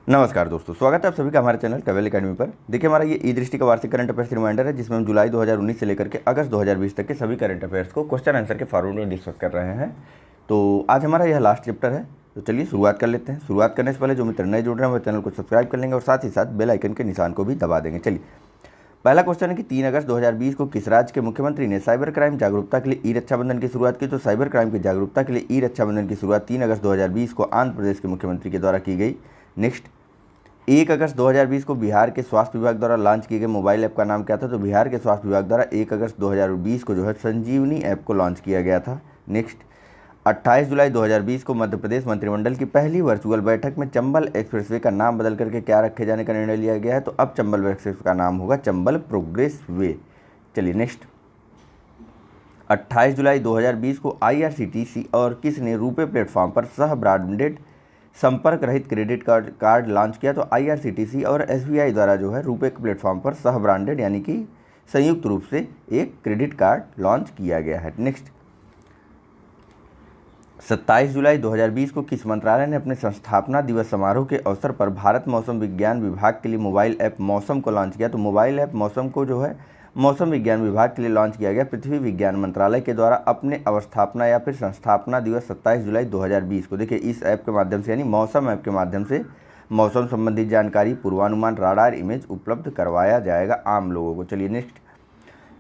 नमस्कार दोस्तों, स्वागत है आप सभी का हमारे चैनल कवेल एकेडमी पर। देखिए, हमारा ये ई दृष्टि का वार्षिक करंट अफेयर्स रिमाइंडर है, जिसमें हम जुलाई 2019 से लेकर के अगस्त 2020 तक के सभी करंट अफेयर्स को क्वेश्चन आंसर के फॉर्मेट में डिस्कस कर रहे हैं। तो आज हमारा यह लास्ट चैप्टर है, तो चलिए शुरुआत कर लेते हैं। शुरुआत करने से पहले जो मित्र नए जुड़ रहे हैं वो चैनल को सब्सक्राइब कर लेंगे और साथ ही साथ बेल आइकन के निशान को भी दबा देंगे। चलिए, पहला क्वेश्चन है कि 3 अगस्त 2020 को किस राज्य के मुख्यमंत्री ने साइबर क्राइम जागरूकता के लिए ई रक्षाबंधन की शुरुआत की? तो साइबर क्राइम की जागरूकता के लिए ई रक्षाबंधन की शुरुआत 3 अगस्त 2020 को आंध्र प्रदेश के मुख्यमंत्री के द्वारा की गई। नेक्स्ट, 1 अगस्त 2020 को बिहार के स्वास्थ्य विभाग द्वारा लॉन्च किए गए मोबाइल ऐप का नाम क्या था? तो बिहार के स्वास्थ्य विभाग द्वारा 1 अगस्त 2020 को जो है संजीवनी ऐप को लॉन्च किया गया था। नेक्स्ट, 28 जुलाई 2020 को मध्य प्रदेश मंत्रिमंडल की पहली वर्चुअल बैठक में चंबल एक्सप्रेसवे का नाम बदल करके क्या रखे जाने का निर्णय लिया गया है? तो अब चंबल एक्सप्रेस का नाम होगा चंबल प्रोग्रेस वे। चलिए नेक्स्ट, 28 जुलाई 2020 को IRCTC और किसने रुपे प्लेटफॉर्म पर सह ब्रांडेड संपर्क रहित क्रेडिट कार्ड लॉन्च किया? तो IRCTC और SBI द्वारा जो है रुपे प्लेटफॉर्म पर सह ब्रांडेड यानी कि संयुक्त रूप से एक क्रेडिट कार्ड लॉन्च किया गया है। नेक्स्ट, 27 जुलाई 2020 को किस मंत्रालय ने अपने संस्थापना दिवस समारोह के अवसर पर भारत मौसम विज्ञान विभाग के लिए मोबाइल ऐप मौसम को लॉन्च किया? तो मोबाइल ऐप मौसम को जो है मौसम विज्ञान विभाग के लिए लॉन्च किया गया पृथ्वी विज्ञान मंत्रालय के द्वारा अपने अवस्थापना या फिर संस्थापना दिवस 27 जुलाई 2020 को। देखिए, इस ऐप के माध्यम से यानी मौसम ऐप के माध्यम से मौसम संबंधी जानकारी, पूर्वानुमान, राडार इमेज उपलब्ध करवाया जाएगा आम लोगों को। चलिए नेक्स्ट,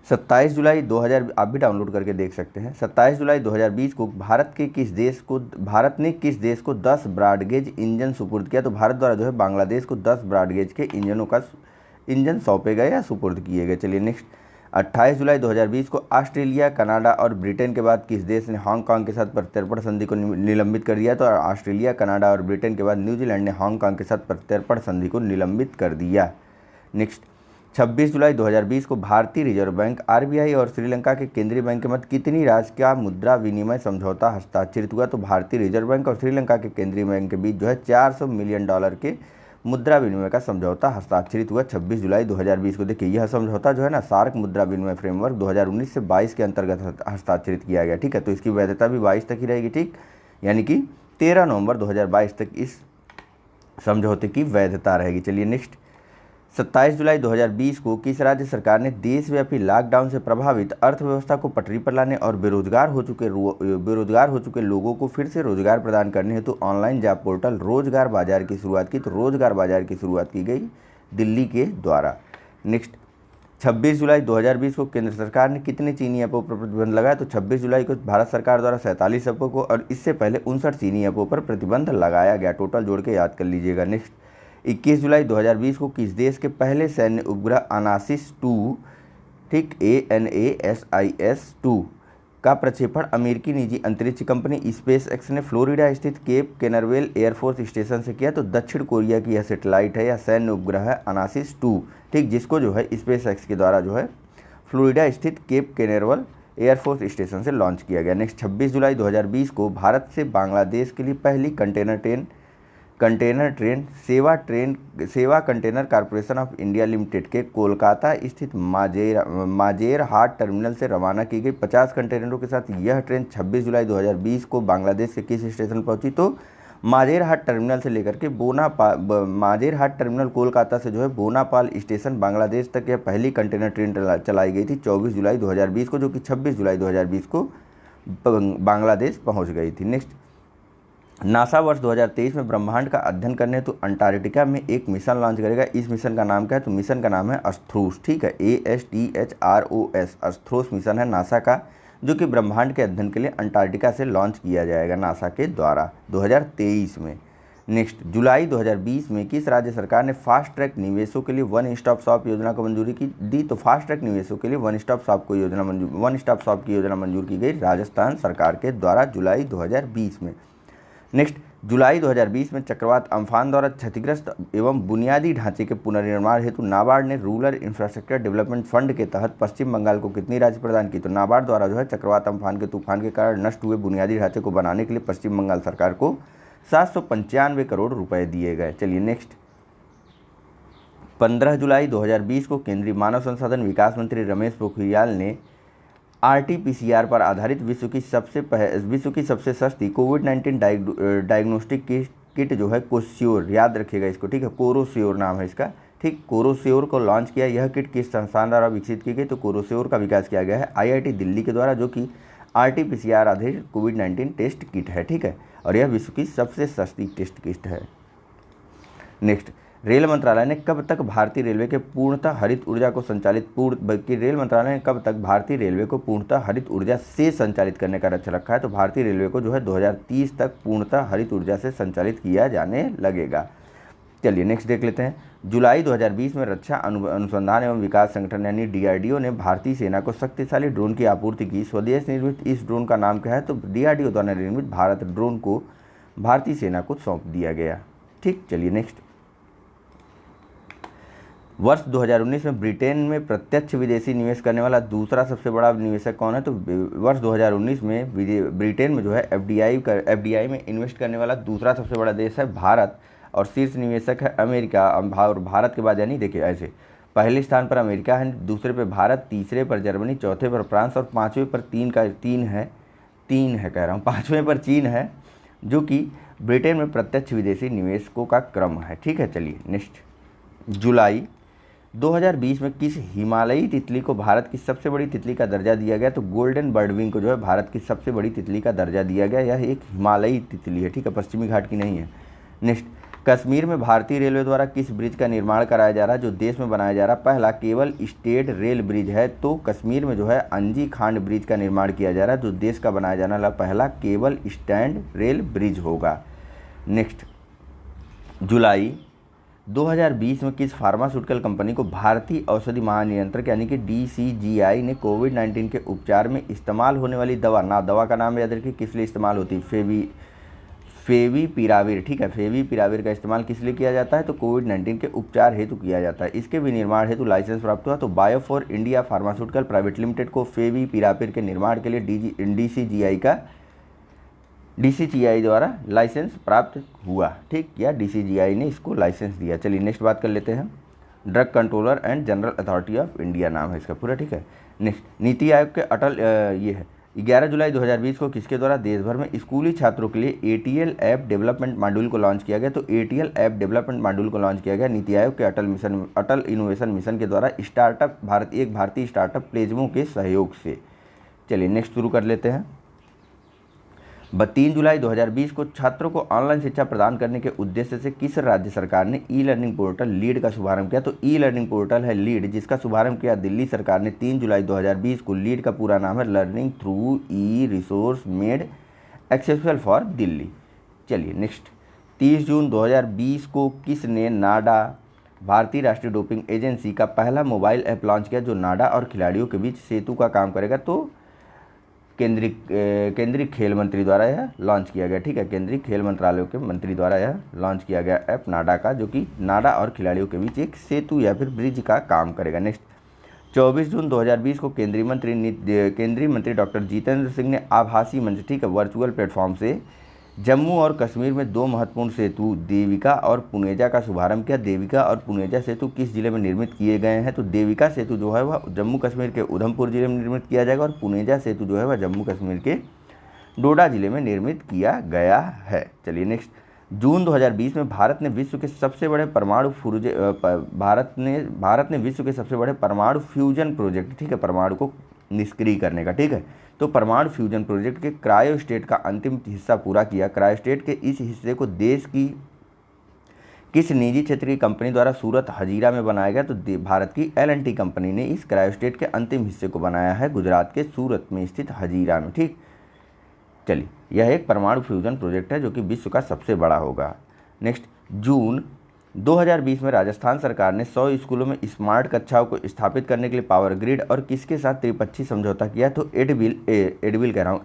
27 जुलाई 2000 आप भी डाउनलोड करके देख सकते हैं। 27 जुलाई 2020 को भारत ने किस देश को 10 ब्रॉडगेज इंजन सुपुर्द किया? तो भारत द्वारा जो है बांग्लादेश को 10 ब्रॉडगेज के इंजन सौंपे गए या सुपुर्द किए गए। चलिए नेक्स्ट, 28 जुलाई 2020 को ऑस्ट्रेलिया, कनाडा और ब्रिटेन के बाद किस देश ने हांगकांग के साथ प्रत्यर्पण संधि को निलंबित कर दिया? तो ऑस्ट्रेलिया, कनाडा और ब्रिटेन के बाद न्यूजीलैंड ने हांगकांग के साथ प्रत्यर्पण संधि को निलंबित कर दिया। नेक्स्ट, 26 जुलाई 2020 को भारतीय रिजर्व बैंक, RBI और श्रीलंका के केंद्रीय बैंक के मध्य कितनी राशि का मुद्रा विनिमय समझौता हस्ताक्षरित हुआ? तो भारतीय रिजर्व बैंक और श्रीलंका के केंद्रीय बैंक के बीच जो है $400 मिलियन के मुद्रा विनिमय का समझौता हस्ताक्षरित हुआ 26 जुलाई 2020 को। देखिए, यह समझौता जो है ना सार्क मुद्रा विनिमय फ्रेमवर्क 2019 से 22 के अंतर्गत हस्ताक्षरित किया गया। ठीक है, तो इसकी वैधता भी 22 तक ही रहेगी। ठीक, यानी कि 13 नवंबर 2022 तक इस समझौते की वैधता रहेगी। चलिए नेक्स्ट, 27 जुलाई 2020 को किस राज्य सरकार ने देशव्यापी लॉकडाउन से प्रभावित अर्थव्यवस्था को पटरी पर लाने और बेरोजगार हो चुके लोगों को फिर से रोजगार प्रदान करने हेतु ऑनलाइन जॉब पोर्टल रोजगार बाजार की शुरुआत की? तो रोजगार बाजार की शुरुआत की गई दिल्ली के द्वारा। नेक्स्ट, 26 जुलाई 2020 को केंद्र सरकार ने कितने चीनी ऐपों पर प्रतिबंध लगाया? तो 26 जुलाई को भारत सरकार द्वारा 47 ऐपों को और इससे पहले 59 चीनी ऐपों पर प्रतिबंध लगाया गया। टोटल जोड़ के याद कर लीजिएगा। नेक्स्ट, 21 जुलाई 2020 को किस देश के पहले सैन्य उपग्रह अनासिस 2, ठीक, ANASIS-2 का प्रक्षेपण अमेरिकी निजी अंतरिक्ष कंपनी स्पेस एक्स ने फ्लोरिडा स्थित केप कैनरवेल एयरफोर्स स्टेशन से किया? तो दक्षिण कोरिया की यह सैटेलाइट है या सैन्य उपग्रह है अनासिस 2, ठीक, जिसको जो है स्पेस एक्स के द्वारा जो है फ्लोरिडा स्थित केप कैनरवेल एयरफोर्स स्टेशन से लॉन्च किया गया। नेक्स्ट, 26 जुलाई 2020 को भारत से बांग्लादेश के लिए पहली कंटेनर ट्रेन सेवा container corporation of India limited के कोलकाता स्थित माजेरहाट टर्मिनल से रवाना की गई 50 कंटेनरों के साथ यह ट्रेन 26 जुलाई 2020 को बांग्लादेश के किस स्टेशन पहुंची? तो माजेरहाट टर्मिनल से लेकर के माजेरहाट टर्मिनल कोलकाता से जो है बोनापाल स्टेशन बांग्लादेश तक यह पहली कंटेनर ट्रेन चलाई गई थी 24 जुलाई 2020 को, जो कि 26 जुलाई 2020 को बांग्लादेश पहुँच गई थी। नेक्स्ट, नासा वर्ष 2023 में ब्रह्मांड का अध्ययन करने हेतु अंटार्कटिका में एक मिशन लॉन्च करेगा। इस मिशन का नाम क्या है? तो मिशन का नाम है अस्थ्रोस। ठीक है, ASTHROS अस्थ्रोस मिशन है नासा का, जो कि ब्रह्मांड के अध्ययन के लिए अंटार्कटिका से लॉन्च किया जाएगा नासा के द्वारा 2023 में। नेक्स्ट, जुलाई 2020 में किस राज्य सरकार ने फास्ट ट्रैक निवेशों के लिए वन स्टॉप शॉप योजना को मंजूरी दी? तो फास्ट ट्रैक निवेशों के लिए वन स्टॉप शॉप की योजना मंजूर की गई राजस्थान सरकार के द्वारा जुलाई 2020 में। नेक्स्ट, जुलाई 2020 में चक्रवात अम्फान द्वारा क्षतिग्रस्त एवं बुनियादी ढांचे के पुनर्निर्माण हेतु नाबार्ड ने रूरल इंफ्रास्ट्रक्चर डेवलपमेंट फंड के तहत पश्चिम बंगाल को कितनी राशि प्रदान की? तो नाबार्ड द्वारा जो है चक्रवात अम्फान के तूफान के कारण नष्ट हुए बुनियादी ढांचे को बनाने के लिए पश्चिम बंगाल सरकार को 795 करोड़ रुपए दिए गए। चलिए नेक्स्ट, 15 जुलाई 2020 को केंद्रीय मानव संसाधन विकास मंत्री रमेश पोखरियाल ने RT-PCR पर आधारित विश्व की सबसे सस्ती कोविड-19 डायग्नोस्टिक किट जो है कोस्योर, याद रखिएगा इसको, ठीक है, कोरोस्योर नाम है इसका, ठीक, कोरोस्योर को लॉन्च किया। यह किट किस संस्थान द्वारा विकसित की गई? तो कोरोस्योर का विकास किया गया है आईआईटी दिल्ली के द्वारा, जो कि आरटी-पीसीआर आधारित कोविड-19 टेस्ट किट है, ठीक है, और यह विश्व की सबसे सस्ती टेस्ट किट है। नेक्स्ट, रेल मंत्रालय ने कब तक भारतीय रेलवे के पूर्णतः हरित ऊर्जा को संचालित रेल मंत्रालय ने कब तक भारतीय रेलवे को पूर्णतः हरित ऊर्जा से संचालित करने का लक्ष्य रखा है? तो भारतीय रेलवे को जो है 2030 तक पूर्णतः हरित ऊर्जा से संचालित किया जाने लगेगा। चलिए नेक्स्ट देख लेते हैं। जुलाई 2020 में रक्षा अनुसंधान एवं विकास संगठन यानी डीआरडीओ ने भारतीय सेना को शक्तिशाली ड्रोन की आपूर्ति की। स्वदेश निर्मित इस ड्रोन का नाम क्या है? तो डीआरडीओ द्वारा निर्मित भारत ड्रोन को भारतीय सेना को सौंप दिया गया। ठीक, चलिए नेक्स्ट। वर्ष 2019 में ब्रिटेन में प्रत्यक्ष विदेशी निवेश करने वाला दूसरा सबसे बड़ा निवेशक कौन है? तो वर्ष 2019 में ब्रिटेन में जो है एफडीआई में इन्वेस्ट करने वाला दूसरा सबसे बड़ा देश है भारत, और शीर्ष निवेशक है अमेरिका। और भारत के बाद यानी देखिए ऐसे पहले स्थान पर अमेरिका है, दूसरे पर भारत, तीसरे पर जर्मनी, चौथे पर फ्रांस और पाँचवें पर पाँचवें पर चीन है, जो कि ब्रिटेन में प्रत्यक्ष विदेशी निवेशकों का क्रम है। ठीक है, चलिए नेक्स्ट। जुलाई 2020 में किस हिमालयी तितली को भारत की सबसे बड़ी तितली का दर्जा दिया गया? तो गोल्डन बर्डविंग को जो है भारत की सबसे बड़ी तितली का दर्जा दिया गया। यह एक हिमालयी तितली है, ठीक है, पश्चिमी घाट की नहीं है। नेक्स्ट, कश्मीर में भारतीय रेलवे द्वारा किस ब्रिज का निर्माण कराया जा रहा है? जो देश में बनाया जा रहा है पहला केबल स्टेड रेल ब्रिज है। तो कश्मीर में जो है अंजी खांड ब्रिज का निर्माण किया जा रहा है, जो देश का बनाया जाने वाला पहला केबल स्टैंड रेल ब्रिज होगा। नेक्स्ट, जुलाई 2020 में किस फार्मास्यूटिकल कंपनी को भारतीय औषधि महानियंत्रक यानी कि डीसीजीआई ने कोविड-19 के उपचार में इस्तेमाल होने वाली दवा का नाम याद रखिए, किस लिए इस्तेमाल होती है? फेविपिराविर, ठीक है, फेविपिराविर का इस्तेमाल किस लिए किया जाता है? तो कोविड-19 के उपचार हेतु किया जाता है। इसके विनिर्माण हेतु लाइसेंस प्राप्त हुआ। तो बायोफॉर इंडिया फार्मास्यूटिकल प्राइवेट लिमिटेड को फेविपिराविर के निर्माण के लिए डीसीजीआई द्वारा लाइसेंस प्राप्त हुआ। ठीक, या डीसीजीआई ने इसको लाइसेंस दिया। चलिए नेक्स्ट बात कर लेते हैं। Drug controller and general authority of India नाम है इसका पूरा, ठीक है। नेक्स्ट, नीति आयोग के ये है 11 जुलाई 2020 को किसके द्वारा देश भर में स्कूली छात्रों के लिए एटीएल ऐप डेवलपमेंट मॉड्यूल को लॉन्च किया गया? तो एटीएल ऐप डेवलपमेंट मॉड्यूल को लॉन्च किया गया नीति आयोग के अटल इनोवेशन मिशन के द्वारा एक भारतीय स्टार्टअप प्लेजमो के सहयोग से। चलिए नेक्स्ट शुरू कर लेते हैं। 3 जुलाई 2020 को छात्रों को ऑनलाइन शिक्षा प्रदान करने के उद्देश्य से किस राज्य सरकार ने ई लर्निंग पोर्टल लीड का शुभारंभ किया? तो ई लर्निंग पोर्टल है लीड, जिसका शुभारंभ किया दिल्ली सरकार ने 3 जुलाई 2020 को। लीड का पूरा नाम है learning through e resource made accessible for Delhi. चलिए नेक्स्ट, 30 जून 2020 को किसने नाडा भारतीय राष्ट्रीय डोपिंग एजेंसी का पहला मोबाइल ऐप लॉन्च किया, जो नाडा और खिलाड़ियों के बीच सेतु का काम करेगा? तो केंद्रीय खेल मंत्री द्वारा यह लॉन्च किया गया। ठीक है, केंद्रीय खेल मंत्रालय के मंत्री द्वारा यह लॉन्च किया गया ऐप नाडा का, जो कि नाडा और खिलाड़ियों के बीच एक सेतु या फिर ब्रिज का काम करेगा। नेक्स्ट, 24 जून 2020 को केंद्रीय मंत्री डॉक्टर जितेंद्र सिंह ने आभासी मंच, ठीक है, वर्चुअल प्लेटफॉर्म से जम्मू और कश्मीर में 2 महत्वपूर्ण सेतु देविका और पुनेजा का शुभारंभ किया। देविका और पुनेजा सेतु किस जिले में निर्मित किए गए हैं? तो देविका सेतु जो है वह जम्मू कश्मीर के उधमपुर जिले में निर्मित किया जाएगा, और पुनेजा सेतु जो है वह जम्मू कश्मीर के डोडा जिले में निर्मित किया गया है। चलिए नेक्स्ट, जून 2020 में भारत ने विश्व के सबसे बड़े परमाणु फ्यूजन प्रोजेक्ट, ठीक है, परमाणु को निष्क्रिय करने का, ठीक है, तो परमाणु फ्यूजन प्रोजेक्ट के क्रायोस्टेट का अंतिम हिस्सा पूरा किया। क्रायोस्टेट के इस हिस्से को देश की किस निजी क्षेत्र की कंपनी द्वारा सूरत हजीरा में बनाया गया? तो भारत की L&T कंपनी ने इस क्रायोस्टेट के अंतिम हिस्से को बनाया है गुजरात के सूरत में स्थित हजीरा में। ठीक, चलिए यह एक परमाणु फ्यूजन प्रोजेक्ट है जो कि विश्व का सबसे बड़ा होगा। नेक्स्ट, जून 2020 में राजस्थान सरकार ने 100 स्कूलों में स्मार्ट कक्षाओं को स्थापित करने के लिए पावर ग्रिड और किसके साथ त्रिपक्षीय समझौता किया? तो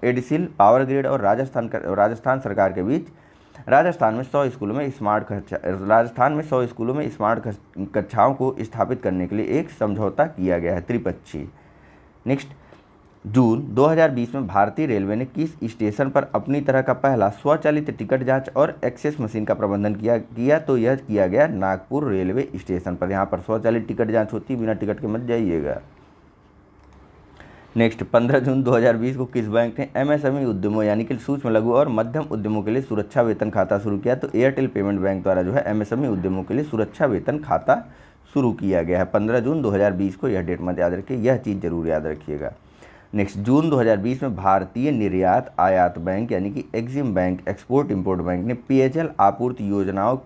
एडसिल पावर ग्रिड और राजस्थान सरकार के बीच राजस्थान में 100 स्कूलों में स्मार्ट कक्षाओं को स्थापित करने के लिए एक समझौता किया गया है, त्रिपक्षीय। नेक्स्ट, जून 2020 में भारतीय रेलवे ने किस स्टेशन पर अपनी तरह का पहला स्वचालित टिकट जांच और एक्सेस मशीन का प्रबंधन किया? तो यह किया गया नागपुर रेलवे स्टेशन पर। यहाँ पर स्वचालित टिकट जांच होती है, बिना टिकट के मत जाइएगा। नेक्स्ट 15 जून 2020 को किस बैंक ने एमएसएमई उद्यमों यानी कि सूक्ष्म लघु और मध्यम उद्यमों के लिए सुरक्षा वेतन खाता शुरू किया? तो एयरटेल पेमेंट बैंक द्वारा जो है एमएसएमई उद्यमों के लिए सुरक्षा वेतन खाता शुरू किया गया है। 15 जून 2020 को यह डेट मत याद रखिए, यह चीज़ जरूर याद रखिएगा। नेक्स्ट जून 2020 में भारतीय निर्यात आयात बैंक यानी कि Exim bank export import bank ने पेयजल आपूर्ति योजनाओं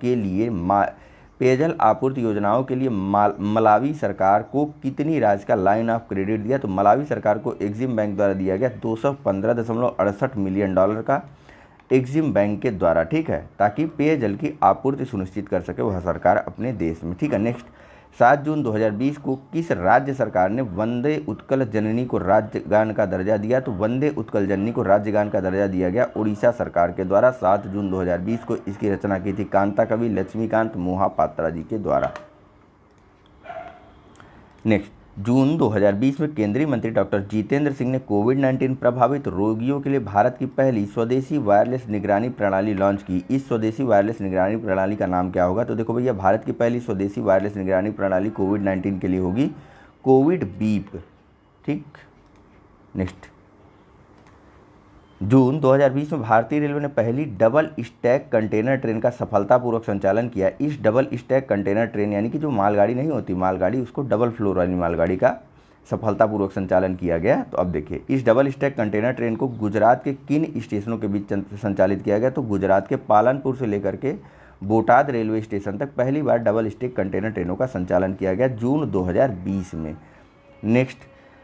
के लिए मलावी सरकार को कितनी राशि का लाइन ऑफ क्रेडिट दिया? तो मलावी सरकार को एक्सिम बैंक द्वारा दिया गया 215.68 मिलियन डॉलर का एक्सिम बैंक के द्वारा, ठीक है, ताकि पेयजल की आपूर्ति सुनिश्चित कर सके वह सरकार अपने देश में, ठीक है। नेक्स्ट 7 जून 2020 को किस राज्य सरकार ने वंदे उत्कल जननी को राज्यगान का दर्जा दिया? तो वंदे उत्कल जननी को राज्यगान का दर्जा दिया गया उड़ीसा सरकार के द्वारा। 7 जून 2020 को इसकी रचना की थी कांता कवि लक्ष्मीकांत मोहापात्रा जी के द्वारा। नेक्स्ट जून 2020 में केंद्रीय मंत्री डॉक्टर जितेंद्र सिंह ने कोविड-19 प्रभावित रोगियों के लिए भारत की पहली स्वदेशी वायरलेस निगरानी प्रणाली लॉन्च की। इस स्वदेशी वायरलेस निगरानी प्रणाली का नाम क्या होगा? तो देखो भैया, भारत की पहली स्वदेशी वायरलेस निगरानी प्रणाली कोविड-19 के लिए होगी कोविड बीप, ठीक। नेक्स्ट जून 2020 में भारतीय रेलवे ने पहली डबल स्टैक कंटेनर ट्रेन का सफलतापूर्वक संचालन किया। इस डबल स्टैक कंटेनर ट्रेन यानी कि जो मालगाड़ी नहीं होती मालगाड़ी, उसको डबल फ्लोर वाली मालगाड़ी का सफलतापूर्वक संचालन किया गया। तो अब देखिए, इस डबल स्टैक कंटेनर ट्रेन को गुजरात के किन स्टेशनों के बीच संचालित किया गया? तो गुजरात के पालनपुर से लेकर के बोटाद रेलवे स्टेशन तक पहली बार डबल स्टैक कंटेनर ट्रेनों का संचालन किया गया जून 2020 में। नेक्स्ट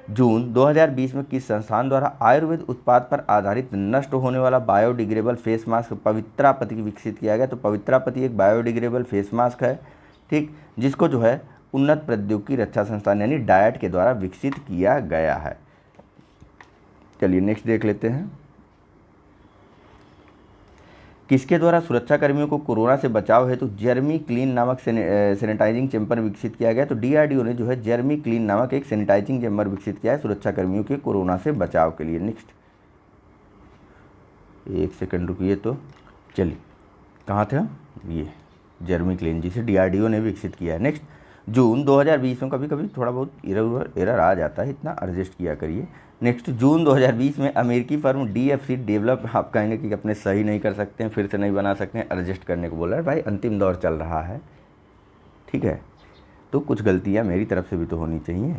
जून 2020 में किस संस्थान द्वारा आयुर्वेद उत्पाद पर आधारित नष्ट होने वाला बायोडिग्रेडेबल फेस मास्क पवित्रापति विकसित किया गया? तो पवित्रापति एक बायोडिग्रेडेबल फेस मास्क है, ठीक, जिसको जो है उन्नत प्रौद्योगिकी रक्षा संस्थान यानी डायट के द्वारा विकसित किया गया है। चलिए नेक्स्ट देख लेते हैं। किसके द्वारा सुरक्षा कर्मियों को कोरोना से बचाव हेतु जेरेमी क्लीन नामक सैनिटाइजिंग चैम्बर विकसित किया गया? तो डीआरडीओ ने जो है जेरेमी क्लीन नामक एक सैनिटाइजिंग चैम्बर विकसित किया है सुरक्षा कर्मियों के कोरोना से बचाव के लिए। नेक्स्ट एक सेकंड रुकिए, तो चलिए कहाँ थे हम? ये जेरेमी क्लीन जी से डीआरडीओ ने विकसित किया है। नेक्स्ट जून 2020 में कभी कभी थोड़ा बहुत एरर आ जाता है, इतना एडजस्ट किया करिए। नेक्स्ट जून 2020 में अमेरिकी फर्म डीएफसी डेवलप, आप कहेंगे कि अपने सही नहीं कर सकते हैं, फिर से नहीं बना सकते हैं, एडजस्ट करने को बोल रहा है भाई, अंतिम दौर चल रहा है, ठीक है, तो कुछ गलतियां मेरी तरफ से भी तो होनी चाहिए।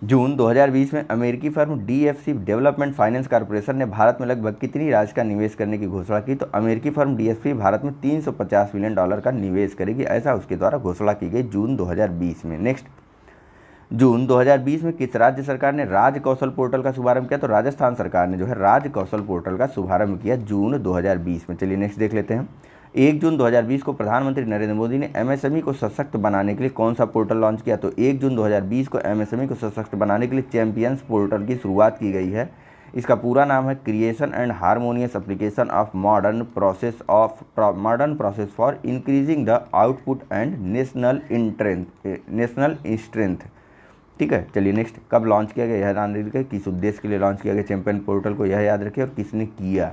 जून 2020 में अमेरिकी firm DFC development finance corporation ने भारत में लगभग कितनी राशि का निवेश करने की घोषणा की? तो अमेरिकी फर्म डीएफसी भारत में $350 मिलियन का निवेश करेगी, ऐसा उसके द्वारा घोषणा की गई जून 2020 में। नेक्स्ट जून 2020 में किस राज्य सरकार ने राज कौशल पोर्टल का शुभारंभ किया? तो राजस्थान सरकार ने जो है राज कौशल पोर्टल का शुभारंभ किया जून 2020 में। चलिए नेक्स्ट देख लेते हैं। 1 जून 2020 को प्रधानमंत्री नरेंद्र मोदी ने एमएसएमई को सशक्त बनाने के लिए कौन सा पोर्टल लॉन्च किया? तो 1 जून 2020 को एमएसएमई को सशक्त बनाने के लिए चैंपियंस पोर्टल की शुरुआत की गई है। इसका पूरा नाम है creation and harmonious application of modern process for increasing the output and national strength, ठीक है। चलिए नेक्स्ट कब लॉन्च किया गया यह याद रखिए, किस उद्देश्य के लिए लॉन्च किया गया चैंपियन पोर्टल को यह याद रखिए, और किसने किया।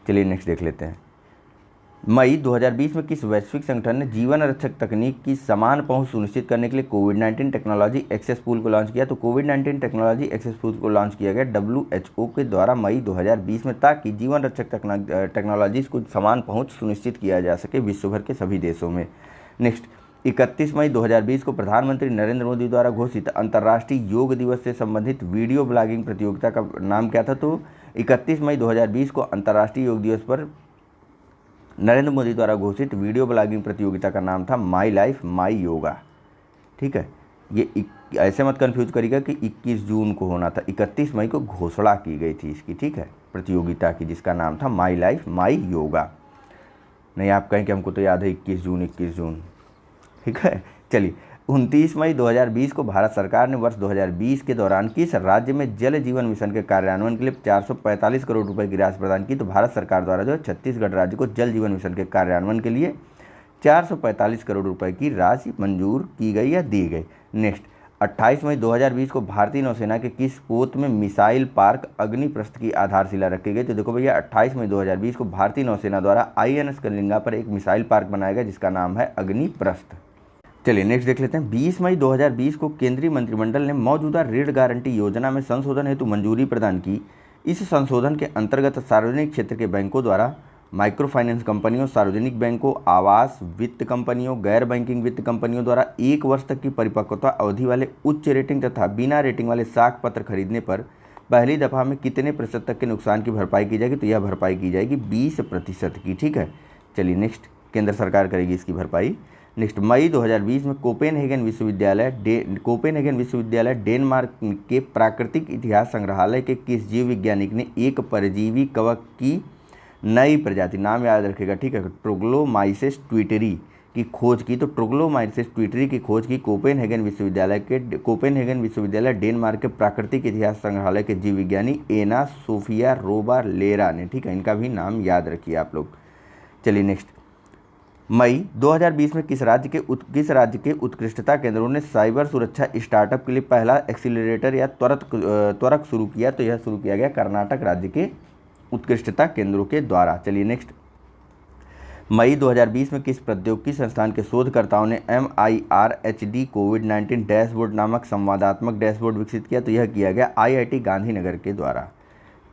चलिए नेक्स्ट देख लेते हैं। मई 2020 में किस वैश्विक संगठन ने जीवन रक्षक तकनीक की समान पहुंच सुनिश्चित करने के लिए कोविड-19 टेक्नोलॉजी एक्सेस पूल को लॉन्च किया? तो कोविड-19 टेक्नोलॉजी एक्सेस पूल को लॉन्च किया गया WHO के द्वारा मई 2020 में, ताकि जीवन रक्षक टेक्नोलॉजीज को समान पहुँच सुनिश्चित किया जा सके विश्व भर के सभी देशों में। नेक्स्ट 31 मई 2020 को प्रधानमंत्री नरेंद्र मोदी द्वारा घोषित अंतर्राष्ट्रीय योग दिवस से संबंधित वीडियो ब्लॉगिंग प्रतियोगिता का नाम क्या था? तो 31 मई 2020 को अंतर्राष्ट्रीय योग दिवस पर नरेंद्र मोदी द्वारा घोषित वीडियो ब्लॉगिंग प्रतियोगिता का नाम था माई लाइफ माई योगा, ठीक है। ये ऐसे मत कंफ्यूज करिएगा कि 21 जून को होना था, 31 मई को घोषणा की गई थी इसकी, ठीक है, प्रतियोगिता की, जिसका नाम था माई लाइफ माई योगा। नहीं आप कहें कि हमको तो याद है 21 जून, ठीक है। चलिए 29 मई 2020 को भारत सरकार ने वर्ष 2020 के दौरान किस राज्य में जल जीवन मिशन के कार्यान्वयन के लिए 445 करोड़ रुपए की राशि प्रदान की? तो भारत सरकार द्वारा जो है छत्तीसगढ़ राज्य को जल जीवन मिशन के कार्यान्वयन के लिए 445 करोड़ रुपए की राशि मंजूर की गई या दी गई। नेक्स्ट 28 मई 2020 को भारतीय नौसेना के किस पोत में मिसाइल पार्क अग्निप्रस्थ की आधारशिला रखी गई? तो देखो भैया 28 मई 2020 को भारतीय नौसेना द्वारा INS कलिंगा पर एक मिसाइल पार्क बनाया गया जिसका नाम है अग्निप्रस्थ। चलिए नेक्स्ट देख लेते हैं। 20 मई 2020 को केंद्रीय मंत्रिमंडल ने मौजूदा ऋण गारंटी योजना में संशोधन हेतु मंजूरी प्रदान की। इस संशोधन के अंतर्गत सार्वजनिक क्षेत्र के बैंकों द्वारा माइक्रो फाइनेंस कंपनियों, सार्वजनिक बैंकों, आवास वित्त कंपनियों, गैर बैंकिंग वित्त कंपनियों द्वारा 1 वर्ष तक की परिपक्वता अवधि वाले उच्च रेटिंग तथा बिना रेटिंग वाले साख पत्र खरीदने पर पहली दफ़ा में कितने प्रतिशत तक के नुकसान की भरपाई की जाएगी? तो यह भरपाई की जाएगी 20% की। ठीक है, चलिए नेक्स्ट, केंद्र सरकार करेगी इसकी भरपाई। नेक्स्ट, मई 2020 में कोपेनहेगन विश्वविद्यालय डेनमार्क के प्राकृतिक इतिहास संग्रहालय के किस जीव वैज्ञानिक ने एक परजीवी कवक की नई प्रजाति, नाम याद रखेगा, ठीक है, ट्रोग्लोमाइसिस ट्विटरी की खोज की? तो ट्रोग्लोमाइसिस ट्विटरी की खोज की कोपेनहेगन विश्वविद्यालय डेनमार्क के प्राकृतिक इतिहास संग्रहालय के जीव विज्ञानी एना सोफिया रोबा लेरा ने। ठीक है, इनका भी नाम याद रखिए आप लोग। चलिए नेक्स्ट, मई 2020 में किस राज्य के उत्कृष्टता केंद्रों ने साइबर सुरक्षा स्टार्टअप के लिए पहला एक्सीलरेटर या त्वरक शुरू किया? तो यह शुरू किया गया कर्नाटक राज्य के उत्कृष्टता केंद्रों के द्वारा। चलिए नेक्स्ट, मई 2020 में किस प्रौद्योगिकी संस्थान के शोधकर्ताओं ने MIRHD कोविड-19 डैशबोर्ड नामक संवादात्मक डैशबोर्ड विकसित किया? तो यह किया गया IIT गांधीनगर के द्वारा।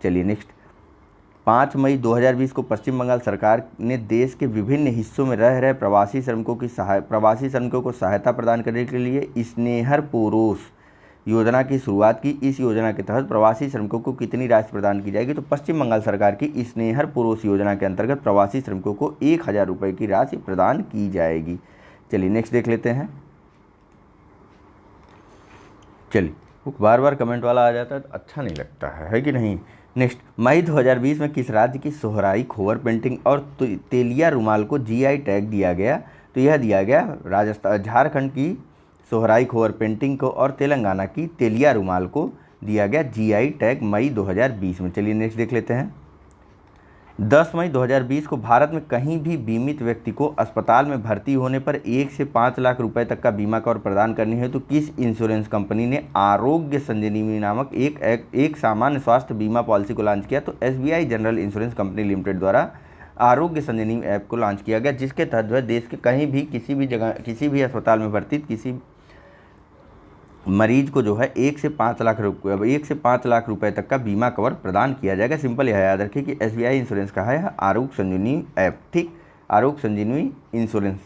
चलिए नेक्स्ट, 5 मई 2020 को पश्चिम बंगाल सरकार ने देश के विभिन्न हिस्सों में रह रहे प्रवासी श्रमिकों को सहायता प्रदान करने के लिए स्नेहर पोरोस योजना की शुरुआत की। इस योजना के तहत प्रवासी श्रमिकों को कितनी राशि प्रदान की जाएगी? तो पश्चिम बंगाल सरकार की स्नेहर पोरोस योजना के अंतर्गत प्रवासी श्रमिकों को 1000 रुपये की राशि प्रदान की जाएगी। चलिए नेक्स्ट देख लेते हैं। चलिए, बार बार कमेंट वाला आ जाता है तो अच्छा नहीं लगता है कि नहीं। नेक्स्ट, मई 2020 में किस राज्य की सोहराई खोवर पेंटिंग और तेलिया रुमाल को GI टैग दिया गया? तो यह दिया गया झारखंड की सोहराई खोवर पेंटिंग को और तेलंगाना की तेलिया रुमाल को दिया गया GI टैग मई 2020 में। चलिए नेक्स्ट देख लेते हैं। 10 मई 2020 को भारत में कहीं भी बीमित व्यक्ति को अस्पताल में भर्ती होने पर 1 से 5 लाख रुपए तक का बीमा कवर प्रदान करनी है तो किस इंश्योरेंस कंपनी ने आरोग्य संजीवनी नामक एक सामान्य स्वास्थ्य बीमा पॉलिसी को लॉन्च किया? तो SBI general insurance company limited द्वारा आरोग्य संजीवनी ऐप को लॉन्च किया गया, जिसके तहत जो है देश के कहीं भी किसी भी जगह किसी भी अस्पताल में भर्ती किसी मरीज को जो है 1 से 5 लाख रुपए तक का बीमा कवर प्रदान किया जाएगा। सिंपल यह याद रखिए कि SBI इंश्योरेंस का है आरोग्य संजीवनी ऐप। ठीक, आरोग्य संजीवनी इंश्योरेंस।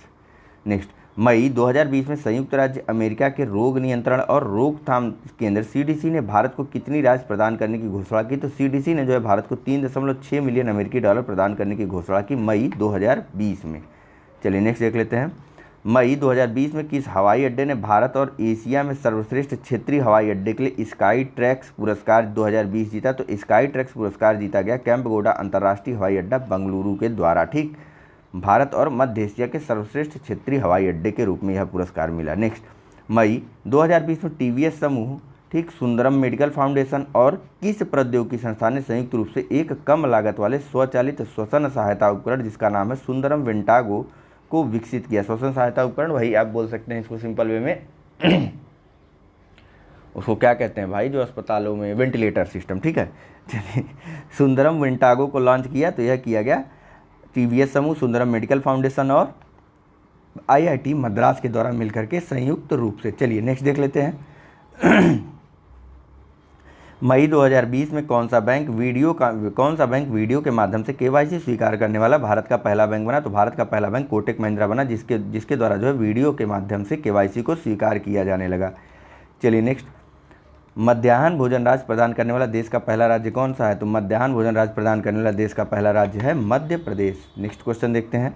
नेक्स्ट, मई 2020 में संयुक्त राज्य अमेरिका के रोग नियंत्रण और रोकथाम केंद्र CDC ने भारत को कितनी राशि प्रदान करने की घोषणा की? तो CDC ने जो है भारत को 3.6 मिलियन अमेरिकी डॉलर प्रदान करने की घोषणा की मई 2020 में। चलिए नेक्स्ट देख लेते हैं। मई 2020 में किस हवाई अड्डे ने भारत और एशिया में सर्वश्रेष्ठ क्षेत्रीय हवाई अड्डे के लिए स्काई ट्रैक्स पुरस्कार 2020 जीता? तो स्काई ट्रैक्स पुरस्कार जीता गया कैंपगोडा अंतर्राष्ट्रीय हवाई अड्डा बेंगलुरु के द्वारा। ठीक, भारत और मध्य एशिया के सर्वश्रेष्ठ क्षेत्रीय हवाई अड्डे के रूप में यह पुरस्कार मिला। नेक्स्ट, मई 2020 में TVS समूह, ठीक, सुंदरम मेडिकल फाउंडेशन और किस प्रौद्योगिकी संस्थान ने संयुक्त रूप से एक कम लागत वाले स्वचालित श्वसन सहायता उपकरण जिसका नाम है सुंदरम वेंटागो को विकसित किया? श्वसन सहायता उपकरण, वही आप बोल सकते हैं इसको सिंपल वे में उसको क्या कहते हैं भाई, जो अस्पतालों में वेंटिलेटर सिस्टम। ठीक है, चलिए, सुंदरम वेंटागो को लॉन्च किया? तो यह किया गया TVS समूह, सुंदरम मेडिकल फाउंडेशन और IIT मद्रास के द्वारा मिलकर के संयुक्त रूप से। चलिए नेक्स्ट देख लेते हैं। मई 2020 में कौन सा बैंक वीडियो के माध्यम से KYC स्वीकार करने वाला भारत का पहला बैंक बना? तो भारत का पहला बैंक कोटक महिंद्रा बना, जिसके द्वारा जो है वीडियो के माध्यम से KYC को स्वीकार किया जाने लगा। चलिए नेक्स्ट, मध्याह्न भोजन राज्य प्रदान करने वाला देश का पहला राज्य कौन सा है? तो मध्याह्न भोजन राज्य प्रदान करने वाला देश का पहला राज्य है मध्य प्रदेश। नेक्स्ट क्वेश्चन देखते हैं।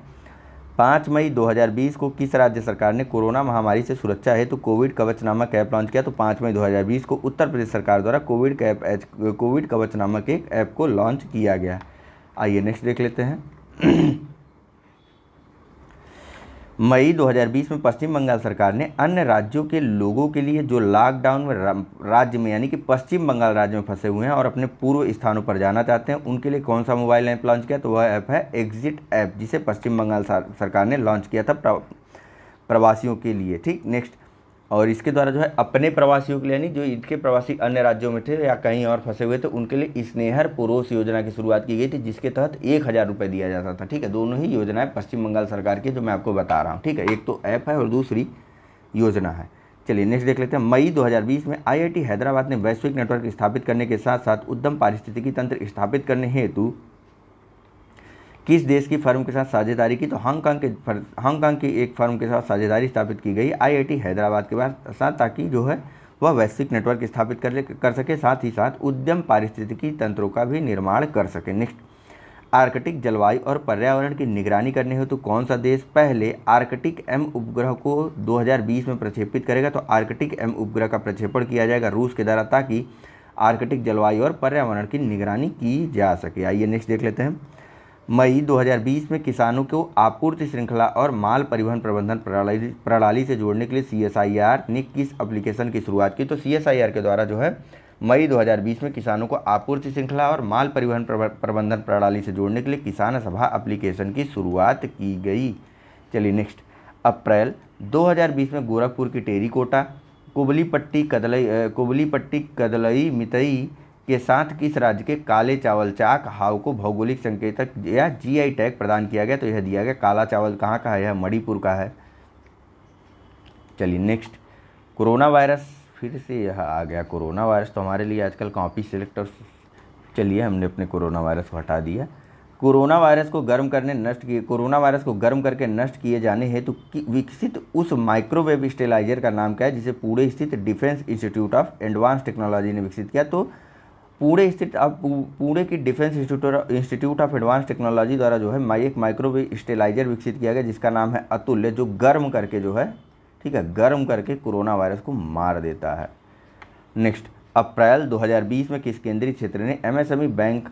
5 मई 2020 को किस राज्य सरकार ने कोरोना महामारी से सुरक्षा हेतु कोविड कवच नामक ऐप लॉन्च किया? तो 5 मई 2020 को उत्तर प्रदेश सरकार द्वारा कोविड कवच नामक एक ऐप को लॉन्च किया गया। आइए नेक्स्ट देख लेते हैं। मई 2020 में पश्चिम बंगाल सरकार ने अन्य राज्यों के लोगों के लिए जो लॉकडाउन में राज्य में यानी कि पश्चिम बंगाल राज्य में फंसे हुए हैं और अपने पूर्व स्थानों पर जाना चाहते हैं उनके लिए कौन सा मोबाइल ऐप लॉन्च किया? तो वह ऐप है एग्जिट ऐप, जिसे पश्चिम बंगाल सरकार ने लॉन्च किया था प्रवासियों के लिए। ठीक, नेक्स्ट, और इसके द्वारा जो है अपने प्रवासियों के लिए यानी जो इनके प्रवासी अन्य राज्यों में थे या कहीं और फंसे हुए थे उनके लिए स्नेहर पोरोस योजना की शुरुआत की गई थी, जिसके तहत 1000 रुपये दिया जाता था। ठीक है, दोनों ही योजनाएं पश्चिम बंगाल सरकार की जो मैं आपको बता रहा हूँ। ठीक है, एक तो ऐप है और दूसरी योजना है। चलिए नेक्स्ट देख लेते हैं। मई 2020 में आईआईटी हैदराबाद ने वैश्विक नेटवर्क स्थापित करने के साथ साथ उद्यम पारिस्थितिकी तंत्र स्थापित करने हेतु किस देश की फर्म के साथ साझेदारी की? तो हांगकांग की एक फर्म के साथ साझेदारी स्थापित की गई आईआईटी हैदराबाद के साथ, ताकि जो है वह वैश्विक नेटवर्क स्थापित कर सके, साथ ही साथ उद्यम पारिस्थितिकी तंत्रों का भी निर्माण कर सके। नेक्स्ट, आर्कटिक जलवायु और पर्यावरण की निगरानी करने हेतु कौन सा देश पहले आर्कटिक एम उपग्रह को 2020 में प्रक्षेपित करेगा? तो आर्कटिक एम उपग्रह का प्रक्षेपण किया जाएगा रूस के द्वारा, ताकि आर्कटिक जलवायु और पर्यावरण की निगरानी की जा सके। आइए नेक्स्ट देख लेते हैं। मई 2020 में किसानों को आपूर्ति श्रृंखला और माल परिवहन प्रबंधन प्रणाली से जोड़ने के लिए सीएसआईआर ने किस एप्लीकेशन की शुरुआत की? तो सीएसआईआर के द्वारा जो है मई 2020 में किसानों को आपूर्ति श्रृंखला और माल परिवहन प्रबंधन प्रणाली से जोड़ने के लिए किसान सभा एप्लीकेशन की शुरुआत की गई। चलिए नेक्स्ट, अप्रैल 2020 में गोरखपुर की टेरीकोटा, कुबली पट्टी कदलई मितई के साथ किस राज्य के काले चावल चाक हाव को भौगोलिक संकेतक या जीआई टैग प्रदान किया गया? तो यह दिया गया काला चावल कहाँ का है? यह मणिपुर का है। चलिए नेक्स्ट, कोरोना वायरस, फिर से यह आ गया कोरोना वायरस, तो हमारे लिए आजकल कॉपी सिलेक्टर। चलिए हमने अपने कोरोना वायरस को हटा दिया। कोरोना वायरस को गर्म करके नष्ट किए जाने हेतु विकसित उस माइक्रोवेव स्टेलाइजर का नाम क्या है, जिसे पुणे स्थित defence institute of advance technology ने विकसित किया? तो पुणे की defence institute of advance technology द्वारा जो है एक माइक्रोवेव स्टेलाइजर विकसित किया गया, जिसका नाम है अतुल्य, जो गर्म करके जो है, ठीक है, गर्म करके कोरोना वायरस को मार देता है। नेक्स्ट, अप्रैल 2020 में किस केंद्रीय क्षेत्र ने MSME bank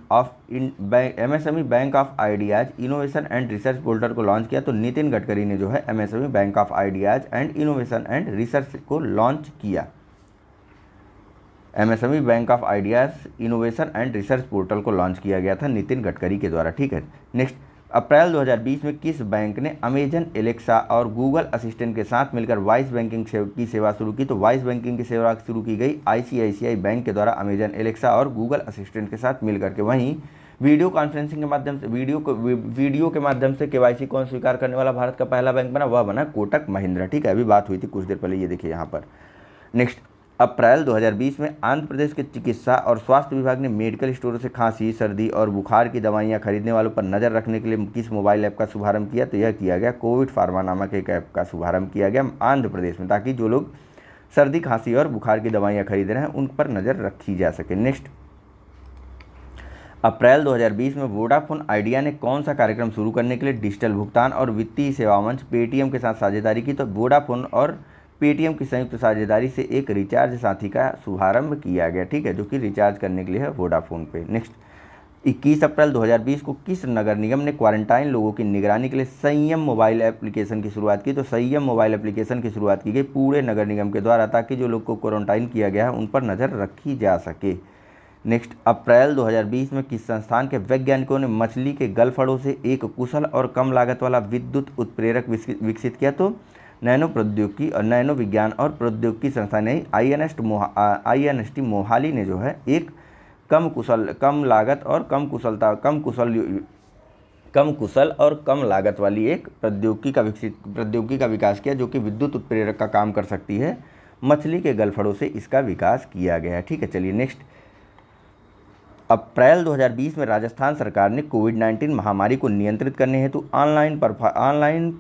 of ideas innovation and research portal को लॉन्च किया? तो नितिन गडकरी ने जो है MSME bank of ideas and innovation and research को लॉन्च किया। MSME bank of ideas innovation and research portal को लॉन्च किया गया था नितिन गडकरी के द्वारा, ठीक है। नेक्स्ट, अप्रैल 2020 में किस बैंक ने अमेजन एलेक्सा और गूगल असिस्टेंट के साथ मिलकर वॉइस बैंकिंग की सेवा शुरू की? तो वॉइस बैंकिंग की सेवा शुरू की गई आईसीआईसीआई बैंक के द्वारा अमेजन एलेक्सा और गूगल असिस्टेंट के साथ मिलकर के। वहीं वीडियो कॉन्फ्रेंसिंग के माध्यम से वीडियो के माध्यम से केवाईसी कौन स्वीकार करने वाला भारत का पहला बैंक बना? वह बना कोटक महिंद्रा, ठीक है, अभी बात हुई थी कुछ देर पहले, ये देखिए यहाँ पर। नेक्स्ट, अप्रैल 2020 में आंध्र प्रदेश के चिकित्सा और स्वास्थ्य विभाग ने मेडिकल स्टोरों से खांसी, सर्दी और बुखार की दवाइयां खरीदने वालों पर नज़र रखने के लिए किस मोबाइल ऐप का शुभारंभ किया? तो यह किया गया कोविड फार्मा नामक एक ऐप का शुभारंभ किया गया आंध्र प्रदेश में, ताकि जो लोग सर्दी, खांसी और बुखार की दवाइयाँ खरीद रहे हैं उन पर नज़र रखी जा सके। नेक्स्ट, अप्रैल 2020 में वोडाफोन आइडिया ने कौन सा कार्यक्रम शुरू करने के लिए डिजिटल भुगतान और वित्तीय सेवा मंच पेटीएम के साथ साझेदारी की? तो वोडाफोन और पेटीएम की संयुक्त साझेदारी से एक रिचार्ज साथी का शुभारंभ किया गया, ठीक है, जो कि रिचार्ज करने के लिए है वोडाफोन पे। नेक्स्ट, 21 अप्रैल 2020 को किस नगर निगम ने क्वारंटाइन लोगों की निगरानी के लिए संयम मोबाइल एप्लीकेशन की शुरुआत की? तो संयम मोबाइल एप्लीकेशन की शुरुआत की गई पुणे नगर निगम के द्वारा, ताकि जो लोग को क्वारंटाइन किया गया है उन पर नज़र रखी जा सके। नेक्स्ट, अप्रैल 2020 में किस संस्थान के वैज्ञानिकों ने मछली के गलफड़ों से एक कुशल और कम लागत वाला विद्युत उत्प्रेरक विकसित किया? तो नैनो प्रौद्योगिकी और नैनो विज्ञान और प्रौद्योगिकी संस्थान आईएनएसटी मोहाली ने जो है एक कम लागत और कम कुशल और कम लागत वाली एक प्रौद्योगिकी का विकास किया, जो कि विद्युत उत्प्रेरक का काम कर सकती है। मछली के गलफड़ों से इसका विकास किया गया है, ठीक है। चलिए नेक्स्ट, अप्रैल 2020 में राजस्थान सरकार ने कोविड-19 महामारी को नियंत्रित करने हेतु ऑनलाइन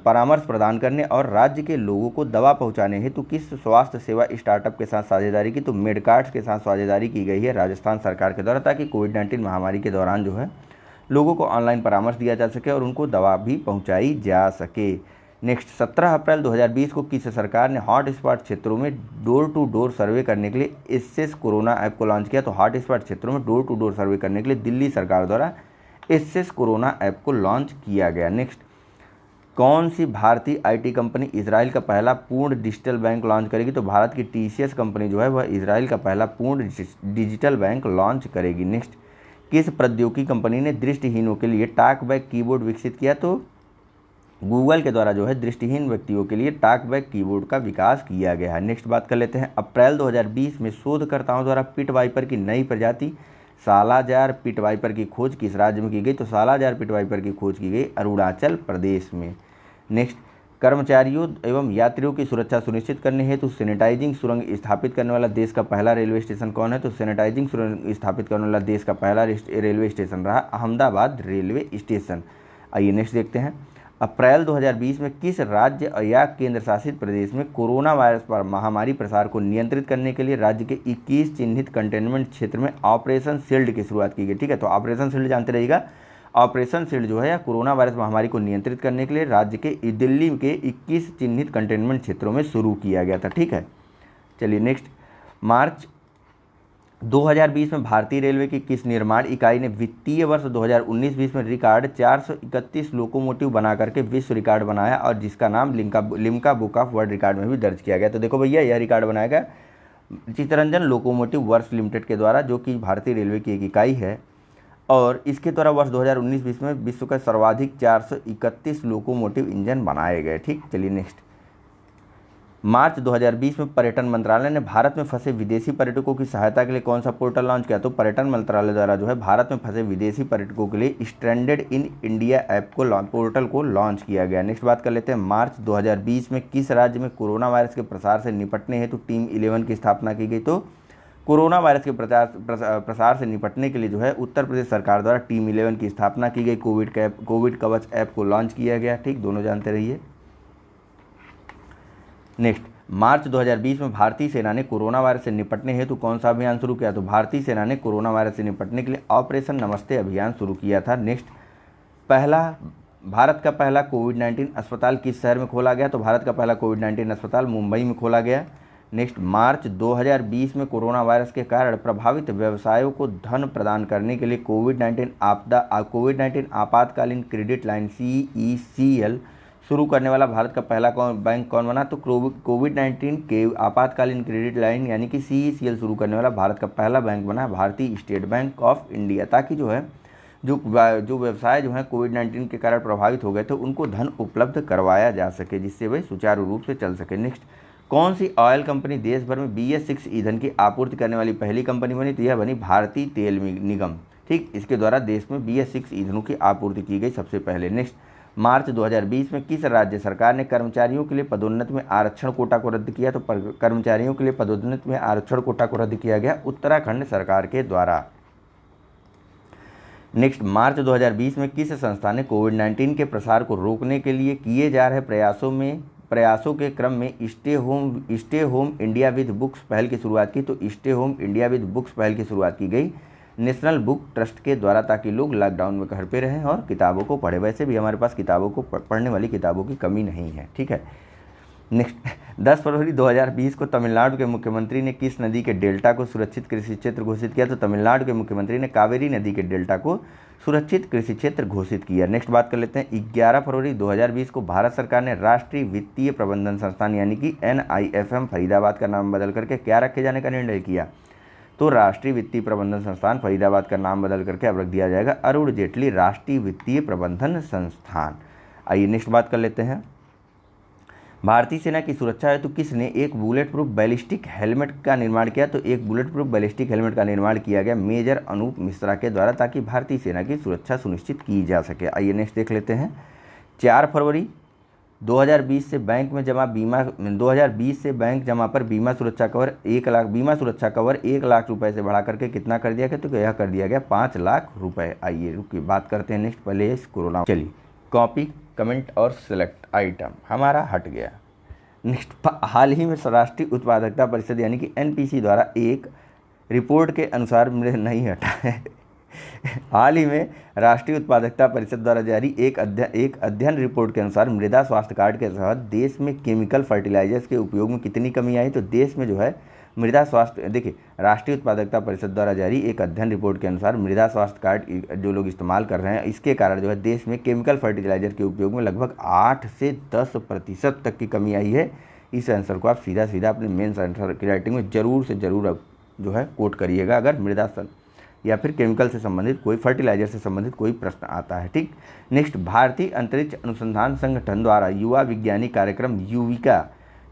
परामर्श प्रदान करने और राज्य के लोगों को दवा पहुंचाने हेतु किस स्वास्थ्य सेवा स्टार्टअप के साथ साझेदारी की? तो मेडकार्ट्स के साथ साझेदारी की गई है राजस्थान सरकार के द्वारा, ताकि कोविड-19 महामारी के दौरान जो है लोगों को ऑनलाइन परामर्श दिया जा सके और उनको दवा भी पहुंचाई जा सके। नेक्स्ट, 17 अप्रैल 2020 को किस सरकार ने हॉटस्पॉट क्षेत्रों में डोर टू डोर सर्वे करने के लिए एसएस कोरोना ऐप को लॉन्च किया? तो हॉटस्पॉट क्षेत्रों में डोर टू डोर सर्वे करने के लिए दिल्ली सरकार द्वारा एसएस कोरोना ऐप को लॉन्च किया गया। नेक्स्ट, कौन सी भारतीय आईटी कंपनी इजराइल का पहला पूर्ण डिजिटल बैंक लॉन्च करेगी? तो भारत की टीसीएस कंपनी जो है वह इजराइल का पहला पूर्ण डिजिटल बैंक लॉन्च करेगी। नेक्स्ट, किस प्रौद्योगिकी कंपनी ने दृष्टिहीनों के लिए टॉकबैक कीबोर्ड विकसित किया? तो गूगल के द्वारा जो है दृष्टिहीन व्यक्तियों के लिए टॉकबैक कीबोर्ड का विकास किया गया है। नेक्स्ट बात कर लेते हैं, अप्रैल 2020 में शोधकर्ताओं द्वारा पिट वाइपर की नई प्रजाति सालाजार पिट वाइपर की खोज किस राज्य में की गई? तो सालाजार पिट वाइपर की खोज की गई अरुणाचल प्रदेश में। नेक्स्ट, कर्मचारियों एवं यात्रियों की सुरक्षा सुनिश्चित करने हेतु सैनिटाइजिंग सुरंग स्थापित करने वाला देश का पहला रेलवे स्टेशन कौन है? तो सैनिटाइजिंग सुरंग स्थापित करने वाला देश का पहला रेलवे स्टेशन रहा अहमदाबाद रेलवे स्टेशन। आइए नेक्स्ट देखते हैं। अप्रैल 2020 में किस राज्य या केंद्र शासित प्रदेश में कोरोना वायरस पर महामारी प्रसार को नियंत्रित करने के लिए राज्य के 21 चिन्हित कंटेनमेंट क्षेत्र में ऑपरेशन शील्ड की शुरुआत की गई? ठीक है, तो ऑपरेशन शील्ड जानते रहिएगा। ऑपरेशन शील्ड जो है या कोरोना वायरस महामारी को नियंत्रित करने के लिए राज्य के दिल्ली के 21 चिन्हित कंटेनमेंट क्षेत्रों में शुरू किया गया था। ठीक है, चलिए नेक्स्ट। मार्च 2020 में भारतीय रेलवे की किस निर्माण इकाई ने वित्तीय वर्ष 2019-20 में रिकॉर्ड 431 लोकोमोटिव बना करके विश्व रिकॉर्ड बनाया और जिसका नाम Limca book of world record में भी दर्ज किया गया? तो देखो भैया, यह रिकॉर्ड बनाया गया चित्तरंजन लोकोमोटिव वर्क्स लिमिटेड के द्वारा, जो कि भारतीय रेलवे की एक इकाई है, और इसके द्वारा वर्ष 2019-20 में विश्व का सर्वाधिक 431 लोकोमोटिव इंजन बनाए गए। ठीक, चलिए नेक्स्ट। मार्च 2020 में पर्यटन मंत्रालय ने भारत में फंसे विदेशी पर्यटकों की सहायता के लिए कौन सा पोर्टल लॉन्च किया? तो पर्यटन मंत्रालय द्वारा जो है भारत में फंसे विदेशी पर्यटकों के लिए स्ट्रैंडेड इन इंडिया ऐप को पोर्टल को लॉन्च किया गया। नेक्स्ट बात कर लेते हैं। मार्च 2020 में किस राज्य में कोरोना वायरस के प्रसार से निपटने हेतु टीम 11 की स्थापना की गई? तो कोरोना वायरस के प्रसार से निपटने के लिए जो है उत्तर प्रदेश सरकार द्वारा टीम 11 की स्थापना की गई। कोविड कवच ऐप को लॉन्च किया गया। ठीक, दोनों जानते रहिए। नेक्स्ट, मार्च 2020 में भारतीय सेना ने कोरोना वायरस से निपटने हेतु कौन सा अभियान शुरू किया? तो भारतीय सेना ने कोरोना वायरस से निपटने के लिए ऑपरेशन नमस्ते अभियान शुरू किया था। नेक्स्ट, भारत का पहला कोविड-19 अस्पताल किस शहर में खोला गया? तो भारत का पहला कोविड-19 अस्पताल मुंबई में खोला गया। नेक्स्ट, मार्च 2020 में कोरोना वायरस के कारण प्रभावित व्यवसायों को धन प्रदान करने के लिए कोविड-19 आपातकालीन क्रेडिट लाइन CECL शुरू करने वाला भारत का पहला बैंक कौन बना? तो कोविड-19 के आपातकालीन क्रेडिट लाइन यानी कि CECL शुरू करने वाला भारत का पहला बैंक बना भारतीय स्टेट बैंक ऑफ इंडिया, ताकि जो है जो व्यवसाय जो है कोविड-19 के कारण प्रभावित हो गए थे उनको धन उपलब्ध करवाया जा सके, जिससे वे सुचारू रूप से चल सके। नेक्स्ट, कौन सी ऑयल कंपनी देश भर में BS6 ईंधन की आपूर्ति करने वाली पहली कंपनी बनी? तो यह बनी भारतीय तेल निगम। ठीक, इसके द्वारा देश में BS6 ईंधनों की आपूर्ति की गई सबसे पहले। नेक्स्ट, मार्च 2020 में किस राज्य सरकार ने कर्मचारियों के लिए पदोन्नति में आरक्षण कोटा को रद्द किया? तो कर्मचारियों के लिए पदोन्नति में आरक्षण कोटा को रद्द किया गया उत्तराखंड सरकार के द्वारा। नेक्स्ट, मार्च 2020 में किस संस्था ने कोविड-19 के प्रसार को रोकने के लिए किए जा रहे प्रयासों के क्रम में stay home India with books पहल की शुरुआत की? तो stay home India with books पहल की शुरुआत की गई नेशनल बुक ट्रस्ट के द्वारा, ताकि लोग लॉकडाउन में घर पे रहें और किताबों को पढ़ें। वैसे भी हमारे पास किताबों को पढ़ने वाली किताबों की कमी नहीं है। ठीक है, नेक्स्ट, 10 फरवरी 2020 को तमिलनाडु के मुख्यमंत्री ने किस नदी के डेल्टा को सुरक्षित कृषि क्षेत्र घोषित किया? तो तमिलनाडु के मुख्यमंत्री ने कावेरी नदी के डेल्टा को सुरक्षित कृषि क्षेत्र घोषित किया। नेक्स्ट बात कर लेते हैं। 11 फरवरी 2020 को भारत सरकार ने राष्ट्रीय वित्तीय प्रबंधन संस्थान यानी कि NIFM फरीदाबाद का नाम बदल करके क्या रखे जाने का निर्णय किया? तो राष्ट्रीय वित्तीय प्रबंधन संस्थान फरीदाबाद का नाम बदल करके अब रख दिया जाएगा अरुण जेटली राष्ट्रीय वित्तीय प्रबंधन संस्थान। आइए नेक्स्ट बात कर लेते हैं। भारतीय सेना की सुरक्षा हेतु किसने एक बुलेट प्रूफ बैलिस्टिक हेलमेट का निर्माण किया? तो एक बुलेट प्रूफ बैलिस्टिक हेलमेट का निर्माण किया गया मेजर अनूप मिश्रा के द्वारा, ताकि भारतीय सेना की सुरक्षा सुनिश्चित की जा सके। आइए नेक्स्ट देख लेते हैं। 4 फरवरी 2020 से बैंक जमा पर बीमा सुरक्षा कवर 1 लाख रुपए से बढ़ा करके कितना कर दिया गया? तो यह कर दिया गया 5 लाख रुपए। आइए रुकिए बात करते हैं नेक्स्ट, पहले इस कोरोना। चलिए, कॉपी कमेंट और सिलेक्ट आइटम हमारा हट गया। नेक्स्ट, हाल ही में राष्ट्रीय उत्पादकता परिषद यानी कि NPC द्वारा एक रिपोर्ट के अनुसार नहीं हटा है हाल ही में राष्ट्रीय उत्पादकता परिषद द्वारा जारी एक अध्ययन रिपोर्ट के अनुसार मृदा स्वास्थ्य कार्ड के तहत देश में केमिकल फर्टिलाइजर्स के उपयोग में कितनी कमी आई? तो देश में जो है मृदा स्वास्थ्य, देखिए राष्ट्रीय उत्पादकता परिषद द्वारा जारी एक अध्ययन रिपोर्ट के अनुसार मृदा स्वास्थ्य कार्ड जो लोग इस्तेमाल कर रहे हैं, इसके कारण जो है देश में केमिकल फर्टिलाइजर के उपयोग में लगभग 8 से 10% तक की कमी आई है। इस आंसर को आप सीधा अपने मेंस आंसर की राइटिंग में ज़रूर से ज़रूर जो है कोट करिएगा, अगर मृदा या फिर केमिकल से संबंधित कोई फर्टिलाइजर से संबंधित कोई प्रश्न आता है। ठीक, नेक्स्ट, भारतीय अंतरिक्ष अनुसंधान संगठन द्वारा युवा विज्ञानी कार्यक्रम युविका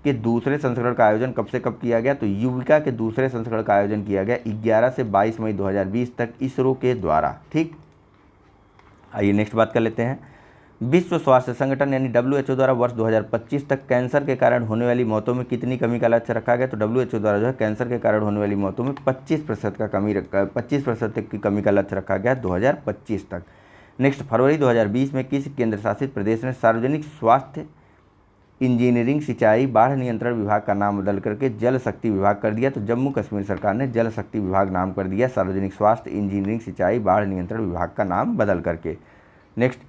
के दूसरे संस्करण का आयोजन कब से कब किया गया? तो युविका के दूसरे संस्करण का आयोजन किया गया 11 से 22 मई 2020 तक इसरो के द्वारा। ठीक, आइए नेक्स्ट बात कर लेते हैं। विश्व स्वास्थ्य संगठन यानी WHO द्वारा वर्ष 2025 तक कैंसर के कारण होने वाली मौतों में कितनी कमी का लक्ष्य रखा गया? तो WHO द्वारा जो है कैंसर के कारण होने वाली मौतों में 25% तक की कमी का लक्ष्य रखा गया 2025 तक। नेक्स्ट, फरवरी 2020 में किस केंद्र शासित प्रदेश ने सार्वजनिक स्वास्थ्य इंजीनियरिंग सिंचाई बाढ़ नियंत्रण विभाग का नाम बदल करके जल शक्ति विभाग कर दिया? तो जम्मू कश्मीर सरकार ने जल शक्ति विभाग नाम कर दिया सार्वजनिक स्वास्थ्य इंजीनियरिंग सिंचाई बाढ़ नियंत्रण विभाग का नाम बदल करके। नेक्स्ट,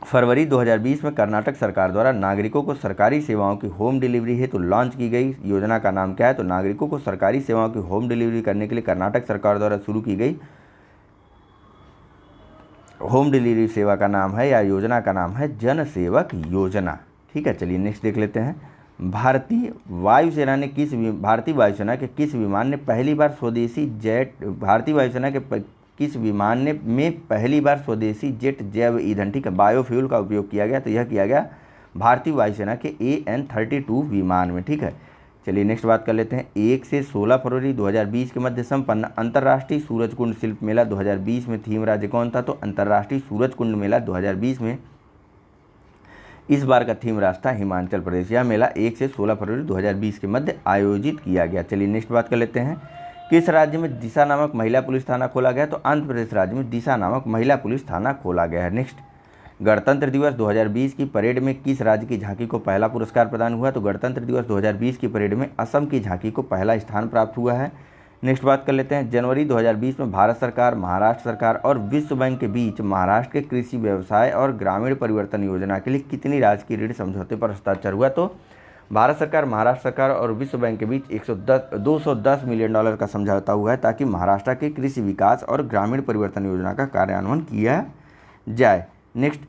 फरवरी 2020 में कर्नाटक सरकार द्वारा नागरिकों को सरकारी सेवाओं की होम डिलीवरी हेतु लॉन्च की गई योजना का नाम क्या है? तो नागरिकों को सरकारी सेवाओं की होम डिलीवरी करने के लिए कर्नाटक सरकार द्वारा शुरू की गई होम डिलीवरी सेवा का नाम है या योजना का नाम है जन सेवक योजना। ठीक है, चलिए नेक्स्ट देख लेते हैं। भारतीय वायुसेना के किस विमान ने पहली बार स्वदेशी जेट जैव ईंधन, ठीक है, बायोफ्यूल का उपयोग किया गया? तो यह किया गया भारतीय वायुसेना के AN-32 विमान में। ठीक है, चलिए नेक्स्ट बात कर लेते हैं। 1 से 16 फरवरी 2020 के मध्य संपन्न अंतर्राष्ट्रीय सूरजकुंड शिल्प मेला 2020 में थीम राज्य कौन था? तो अंतर्राष्ट्रीय सूरजकुंड मेला 2020 में इस बार का थीम राज्य था हिमाचल प्रदेश। यह मेला 1 से 16 फरवरी 2020 के मध्य आयोजित किया गया। चलिए नेक्स्ट बात कर लेते हैं। किस राज्य में दिशा नामक महिला पुलिस थाना खोला गया? तो आंध्र प्रदेश राज्य में दिशा नामक महिला पुलिस थाना खोला गया है। नेक्स्ट, गणतंत्र दिवस 2020 की परेड में किस राज्य की झांकी को पहला पुरस्कार प्रदान हुआ? तो गणतंत्र दिवस 2020 की परेड में असम की झांकी को पहला स्थान प्राप्त हुआ है। नेक्स्ट बात कर लेते हैं। जनवरी 2020 में भारत सरकार, महाराष्ट्र सरकार और विश्व बैंक के बीच महाराष्ट्र के कृषि व्यवसाय और ग्रामीण परिवर्तन योजना के लिए कितनी राजकीय ऋण समझौते पर हस्ताक्षर हुआ? तो भारत सरकार, महाराष्ट्र सरकार और विश्व बैंक के बीच $210 मिलियन का समझौता हुआ है ताकि महाराष्ट्र के कृषि विकास और ग्रामीण परिवर्तन योजना का कार्यान्वयन किया जाए। नेक्स्ट,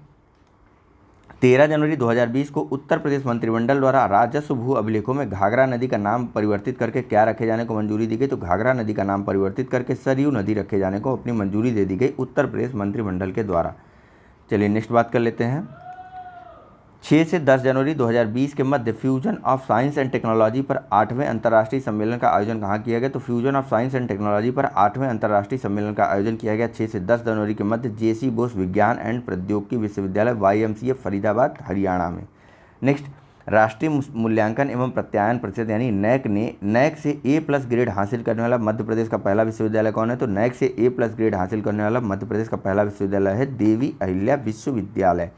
13 जनवरी 2020 को उत्तर प्रदेश मंत्रिमंडल द्वारा राजस्व भू अभिलेखों में घाघरा नदी का नाम परिवर्तित करके क्या रखे जाने को मंजूरी दी गई? तो घाघरा नदी का नाम परिवर्तित करके सरयू नदी रखे जाने को अपनी मंजूरी दे दी गई उत्तर प्रदेश मंत्रिमंडल के द्वारा। चलिए नेक्स्ट बात कर लेते हैं। 6 से 10 जनवरी 2020 के मध्य fusion of science and technology पर 8वें अंतर्राष्ट्रीय सम्मेलन का आयोजन कहाँ किया गया? तो fusion of science and technology पर 8वें अंतर्राष्ट्रीय सम्मेलन का आयोजन किया गया 6 से 10 जनवरी के मध्य JC बोस विज्ञान एंड प्रौद्योगिकी विश्वविद्यालय YMCA फरीदाबाद हरियाणा में। नेक्स्ट, राष्ट्रीय मूल्यांकन एवं प्रत्यायन परिषद यानी NAAC से A+ ग्रेड हासिल करने वाला मध्य प्रदेश का पहला विश्वविद्यालय कौन है? तो NAAC से A+ ग्रेड हासिल करने वाला मध्य प्रदेश का पहला विश्वविद्यालय है देवी अहिल्या विश्वविद्यालय।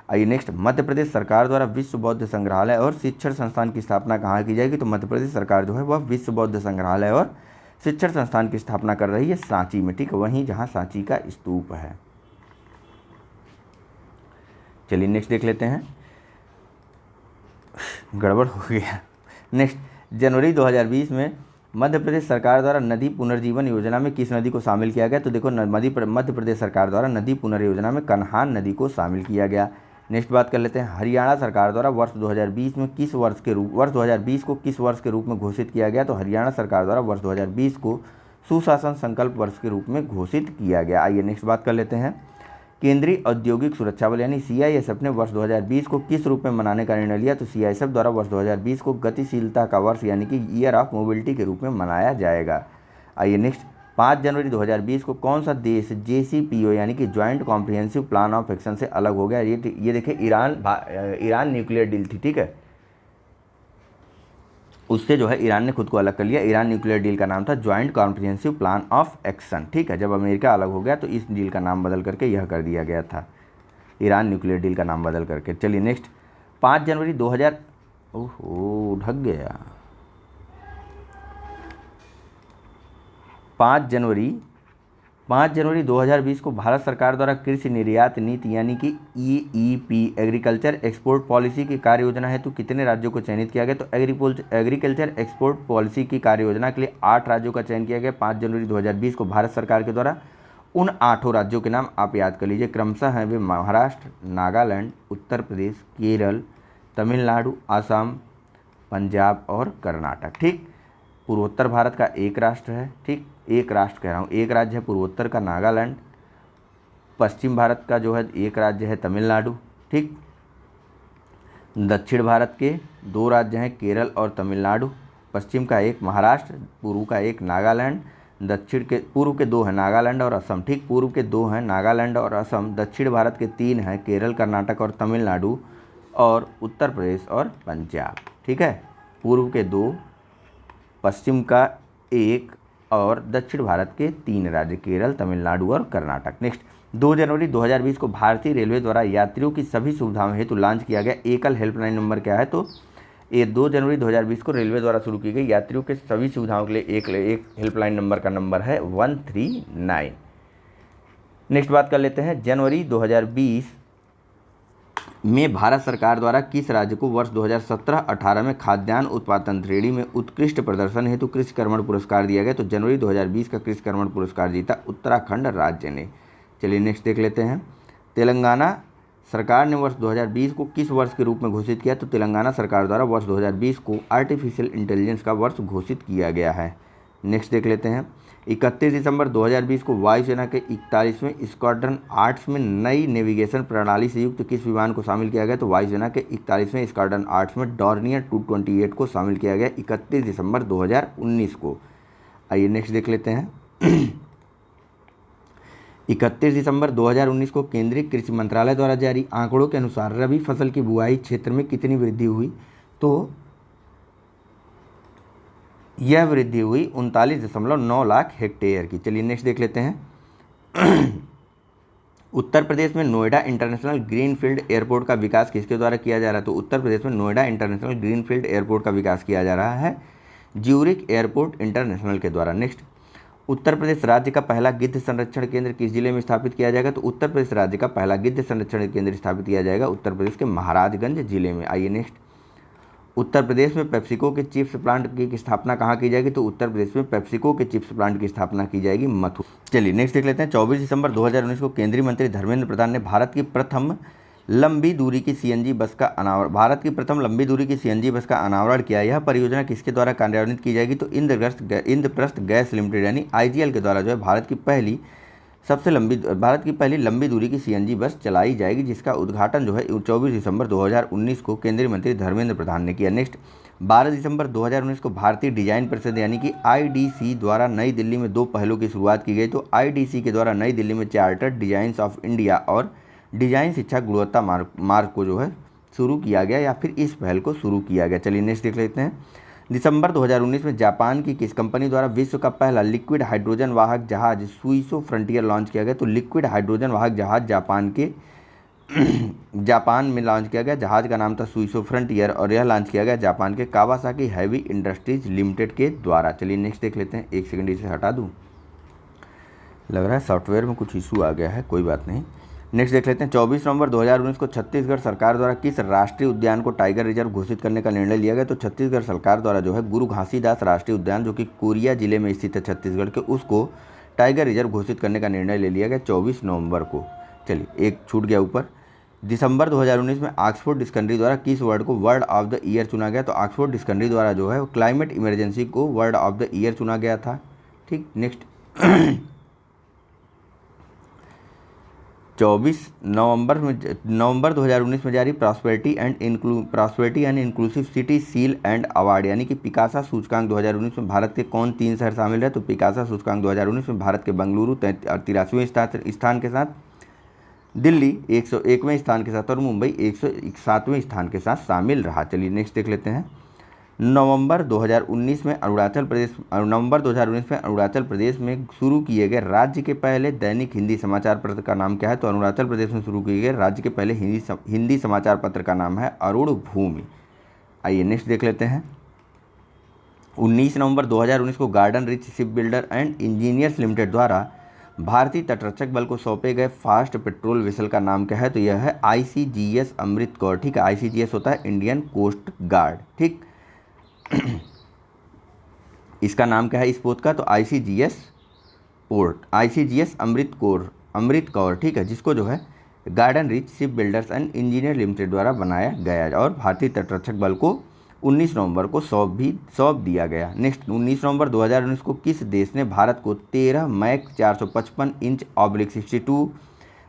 आइए नेक्स्ट, मध्य प्रदेश सरकार द्वारा विश्व बौद्ध संग्रहालय और शिक्षण संस्थान की स्थापना कहाँ की जाएगी? तो मध्य प्रदेश सरकार जो है वह विश्व बौद्ध संग्रहालय और शिक्षण संस्थान की स्थापना कर रही है सांची में। ठीक है, वहीं जहाँ सांची का स्तूप है। चलिए नेक्स्ट देख लेते हैं। गड़बड़ हो गया। नेक्स्ट, जनवरी 2020 में मध्य प्रदेश सरकार द्वारा नदी पुनर्जीवन योजना में किस नदी को शामिल किया गया? तो देखो, मध्य प्रदेश सरकार द्वारा नदी पुनर्योजना में कन्हान नदी को शामिल किया गया। नेक्स्ट बात कर लेते हैं। हरियाणा सरकार द्वारा वर्ष 2020 में वर्ष 2020 को किस वर्ष के रूप में घोषित किया गया? तो हरियाणा सरकार द्वारा वर्ष 2020 को सुशासन संकल्प वर्ष के रूप में घोषित किया गया। आइए नेक्स्ट बात कर लेते हैं। केंद्रीय औद्योगिक सुरक्षा बल यानी CISF ने वर्ष 2020 को किस रूप में मनाने का निर्णय लिया? तो CISF द्वारा वर्ष 2020 को गतिशीलता का वर्ष यानी कि ईयर ऑफ मोबिलिटी के रूप में मनाया जाएगा। आइए नेक्स्ट, 5 जनवरी 2020 को कौन सा देश JCPO यानी कि joint comprehensive plan of action से अलग हो गया? ये देखिए, ईरान न्यूक्लियर डील थी। ठीक है, उससे जो है ईरान ने खुद को अलग कर लिया। ईरान न्यूक्लियर डील का नाम था joint comprehensive plan of action. ठीक है, जब अमेरिका अलग हो गया तो इस डील का नाम बदल करके यह कर दिया गया था, ईरान न्यूक्लियर डील का नाम बदल करके। चलिए नेक्स्ट, 5 जनवरी 2000 ओहो ढक गया 5 जनवरी 2020 को भारत सरकार द्वारा कृषि निर्यात नीति यानी कि EEP एग्रीकल्चर एक्सपोर्ट पॉलिसी की कार्य योजना हेतु कितने राज्यों को चयनित किया गया? तो एग्रीकल्चर एक्सपोर्ट पॉलिसी की कार्य योजना के लिए 8 राज्यों का चयन किया गया 5 जनवरी 2020 को भारत सरकार के द्वारा। उन 8 राज्यों के नाम आप याद कर लीजिए, क्रमशः हैं वे महाराष्ट्र, नागालैंड, उत्तर प्रदेश, केरल, तमिलनाडु, असम, पंजाब और कर्नाटक। ठीक, पूर्वोत्तर भारत का एक राष्ट्र है। ठीक, एक राष्ट्र कह रहा हूँ, एक राज्य है पूर्वोत्तर का नागालैंड। पश्चिम भारत का जो है एक राज्य है तमिलनाडु। ठीक, दक्षिण भारत के 2 राज्य हैं केरल और तमिलनाडु। पश्चिम का एक महाराष्ट्र, पूर्व का एक नागालैंड, दक्षिण के पूर्व के 2 हैं नागालैंड और असम, ठीक, पूर्व के 2 हैं नागालैंड और असम, दक्षिण भारत के 3 हैं केरल, कर्नाटक और तमिलनाडु, और उत्तर प्रदेश और पंजाब, ठीक है। पूर्व के 2, पश्चिम का 1 और दक्षिण भारत के 3 राज्य केरल, तमिलनाडु और कर्नाटक। नेक्स्ट, 2 जनवरी 2020 को भारतीय रेलवे द्वारा यात्रियों की सभी सुविधाओं हेतु लॉन्च किया गया एकल हेल्पलाइन नंबर क्या है? तो ये 2 जनवरी 2020 को रेलवे द्वारा शुरू की गई यात्रियों के सभी सुविधाओं के लिए एक हेल्पलाइन नंबर का नंबर है 139। नेक्स्ट बात कर लेते हैं, जनवरी 2020 में भारत सरकार द्वारा किस राज्य को वर्ष 2017-18 में खाद्यान्न उत्पादन श्रेणी में उत्कृष्ट प्रदर्शन हेतु कृषि कर्मण पुरस्कार दिया गया? तो जनवरी 2020 का कृषि कर्मण पुरस्कार जीता उत्तराखंड राज्य ने। चलिए नेक्स्ट देख लेते हैं, तेलंगाना सरकार ने वर्ष 2020 को किस वर्ष के रूप में घोषित किया? तो तेलंगाना सरकार द्वारा वर्ष 2020 को आर्टिफिशियल इंटेलिजेंस का वर्ष घोषित किया गया है। नेक्स्ट देख लेते हैं, 31 दिसंबर 2020 को वायुसेना के 41वें स्क्वाड्रन आर्ट्स में नई नेविगेशन प्रणाली से युक्त किस विमान को शामिल किया गया? तो वायुसेना के 41वें स्क्वाड्रन आर्ट्स में डॉर्नियर 228 को शामिल किया गया 31 दिसंबर 2019 को। आइए नेक्स्ट देख लेते हैं, 31 दिसंबर 2019 को केंद्रीय कृषि मंत्रालय द्वारा जारी आंकड़ों के अनुसार रबी फसल की बुआई क्षेत्र में कितनी वृद्धि हुई? तो यह वृद्धि हुई 39.9 लाख हेक्टेयर की। चलिए नेक्स्ट देख लेते हैं, उत्तर प्रदेश में नोएडा इंटरनेशनल ग्रीनफील्ड एयरपोर्ट का विकास किसके द्वारा किया जा रहा है? तो उत्तर प्रदेश में नोएडा इंटरनेशनल ग्रीनफील्ड एयरपोर्ट का विकास किया जा रहा है ज्यूरिक एयरपोर्ट इंटरनेशनल के द्वारा। नेक्स्ट, उत्तर प्रदेश राज्य का पहला गिद्ध संरक्षण केंद्र किस जिले में स्थापित किया जाएगा? तो उत्तर प्रदेश राज्य का पहला गिद्ध संरक्षण केंद्र स्थापित किया जाएगा उत्तर प्रदेश के महाराजगंज जिले में। आइए नेक्स्ट, उत्तर प्रदेश में पेप्सिको के चिप्स प्लांट की स्थापना कहाँ की जाएगी? तो उत्तर प्रदेश में पेप्सिको के चिप्स प्लांट की स्थापना की जाएगी मथुरा। चलिए नेक्स्ट देख लेते हैं, 24 दिसंबर 2019 को केंद्रीय मंत्री धर्मेंद्र प्रधान ने भारत की प्रथम लंबी दूरी की सीएनजी बस का अनावरण किया। यह परियोजना किसके द्वारा कार्यान्वित की जाएगी? तो इंद्रप्रस्थ गैस लिमिटेड यानी आईजीएल के द्वारा जो है भारत की पहली लंबी दूरी की सीएनजी बस चलाई जाएगी, जिसका उद्घाटन जो है 24 दिसंबर 2019 को केंद्रीय मंत्री धर्मेंद्र प्रधान ने किया। नेक्स्ट, 12 दिसंबर 2019 को भारतीय डिजाइन परिषद यानी कि आईडीसी द्वारा नई दिल्ली में 2 पहलों की शुरुआत की गई। तो आईडीसी के द्वारा नई दिल्ली में चार्टर्ड डिजाइन्स ऑफ इंडिया और डिजाइन शिक्षा गुणवत्ता मार्ग को जो है शुरू किया गया, या फिर इस पहल को शुरू किया गया। चलिए नेक्स्ट देख लेते हैं, दिसंबर 2019 में जापान की किस कंपनी द्वारा विश्व का पहला लिक्विड हाइड्रोजन वाहक जहाज सुइसो फ्रंटियर लॉन्च किया गया? तो लिक्विड हाइड्रोजन वाहक जहाज जापान में लॉन्च किया गया। जहाज का नाम था सुइसो फ्रंटियर और यह लॉन्च किया गया जापान के कावासाकी हैवी इंडस्ट्रीज लिमिटेड के द्वारा। चलिए नेक्स्ट देख लेते हैं, एक सेकंड इसे हटा दूँ, लग रहा है सॉफ्टवेयर में कुछ इशू आ गया है, कोई बात नहीं। नेक्स्ट देख लेते हैं, 24 नवंबर 2019 को छत्तीसगढ़ सरकार द्वारा किस राष्ट्रीय उद्यान को टाइगर रिजर्व घोषित करने का निर्णय लिया गया? तो छत्तीसगढ़ सरकार द्वारा जो है गुरु घासीदास राष्ट्रीय उद्यान जो कि कोरिया जिले में स्थित है छत्तीसगढ़ के, उसको टाइगर रिजर्व घोषित करने का निर्णय ले लिया गया 24 नवंबर को। चलिए एक छूट गया ऊपर, दिसंबर 2019 में ऑक्सफोर्ड डिस्कवरी द्वारा किस वर्ड को वर्ड ऑफ द ईयर चुना गया? तो ऑक्सफोर्ड डिस्कवरी द्वारा जो है क्लाइमेट इमरजेंसी को वर्ड ऑफ द ईयर चुना गया था। ठीक, नेक्स्ट 24 नवंबर 2019 में जारी prosperity and inclusive city seal and award यानी कि पिकासा सूचकांक 2019 में भारत के कौन 3 शहर शामिल है? तो पिकासा सूचकांक 2019 में भारत के बेंगलुरु 83वें स्थान के साथ, दिल्ली 101वें स्थान के साथ और मुंबई 107वें स्थान के साथ शामिल रहा। चलिए नेक्स्ट देख लेते हैं, नवंबर 2019 में अरुणाचल प्रदेश में शुरू किए गए राज्य के पहले दैनिक हिंदी समाचार पत्र का नाम क्या है? तो अरुणाचल प्रदेश में शुरू किए गए राज्य के पहले हिंदी समाचार पत्र का नाम है अरुण भूमि। आइए नेक्स्ट देख लेते हैं, 19 नवंबर 2019 को garden rich ship builder and engineers limited द्वारा भारतीय तटरक्षक बल को सौंपे गए फास्ट पेट्रोल वेसल का नाम क्या है? तो यह है ICGS अमृत कौर। ठीक है, ICGS होता है इंडियन कोस्ट गार्ड। ठीक, इसका नाम क्या है इस पोत का? तो ICGS अमृत कौर। ठीक है, जिसको जो है garden rich ship builders and engineer limited द्वारा बनाया गया और भारतीय तटरक्षक बल को 19 नवंबर को सौंप दिया गया। नेक्स्ट, 19 नवंबर 2019 को किस देश ने भारत को 13 Mk 455 inch /62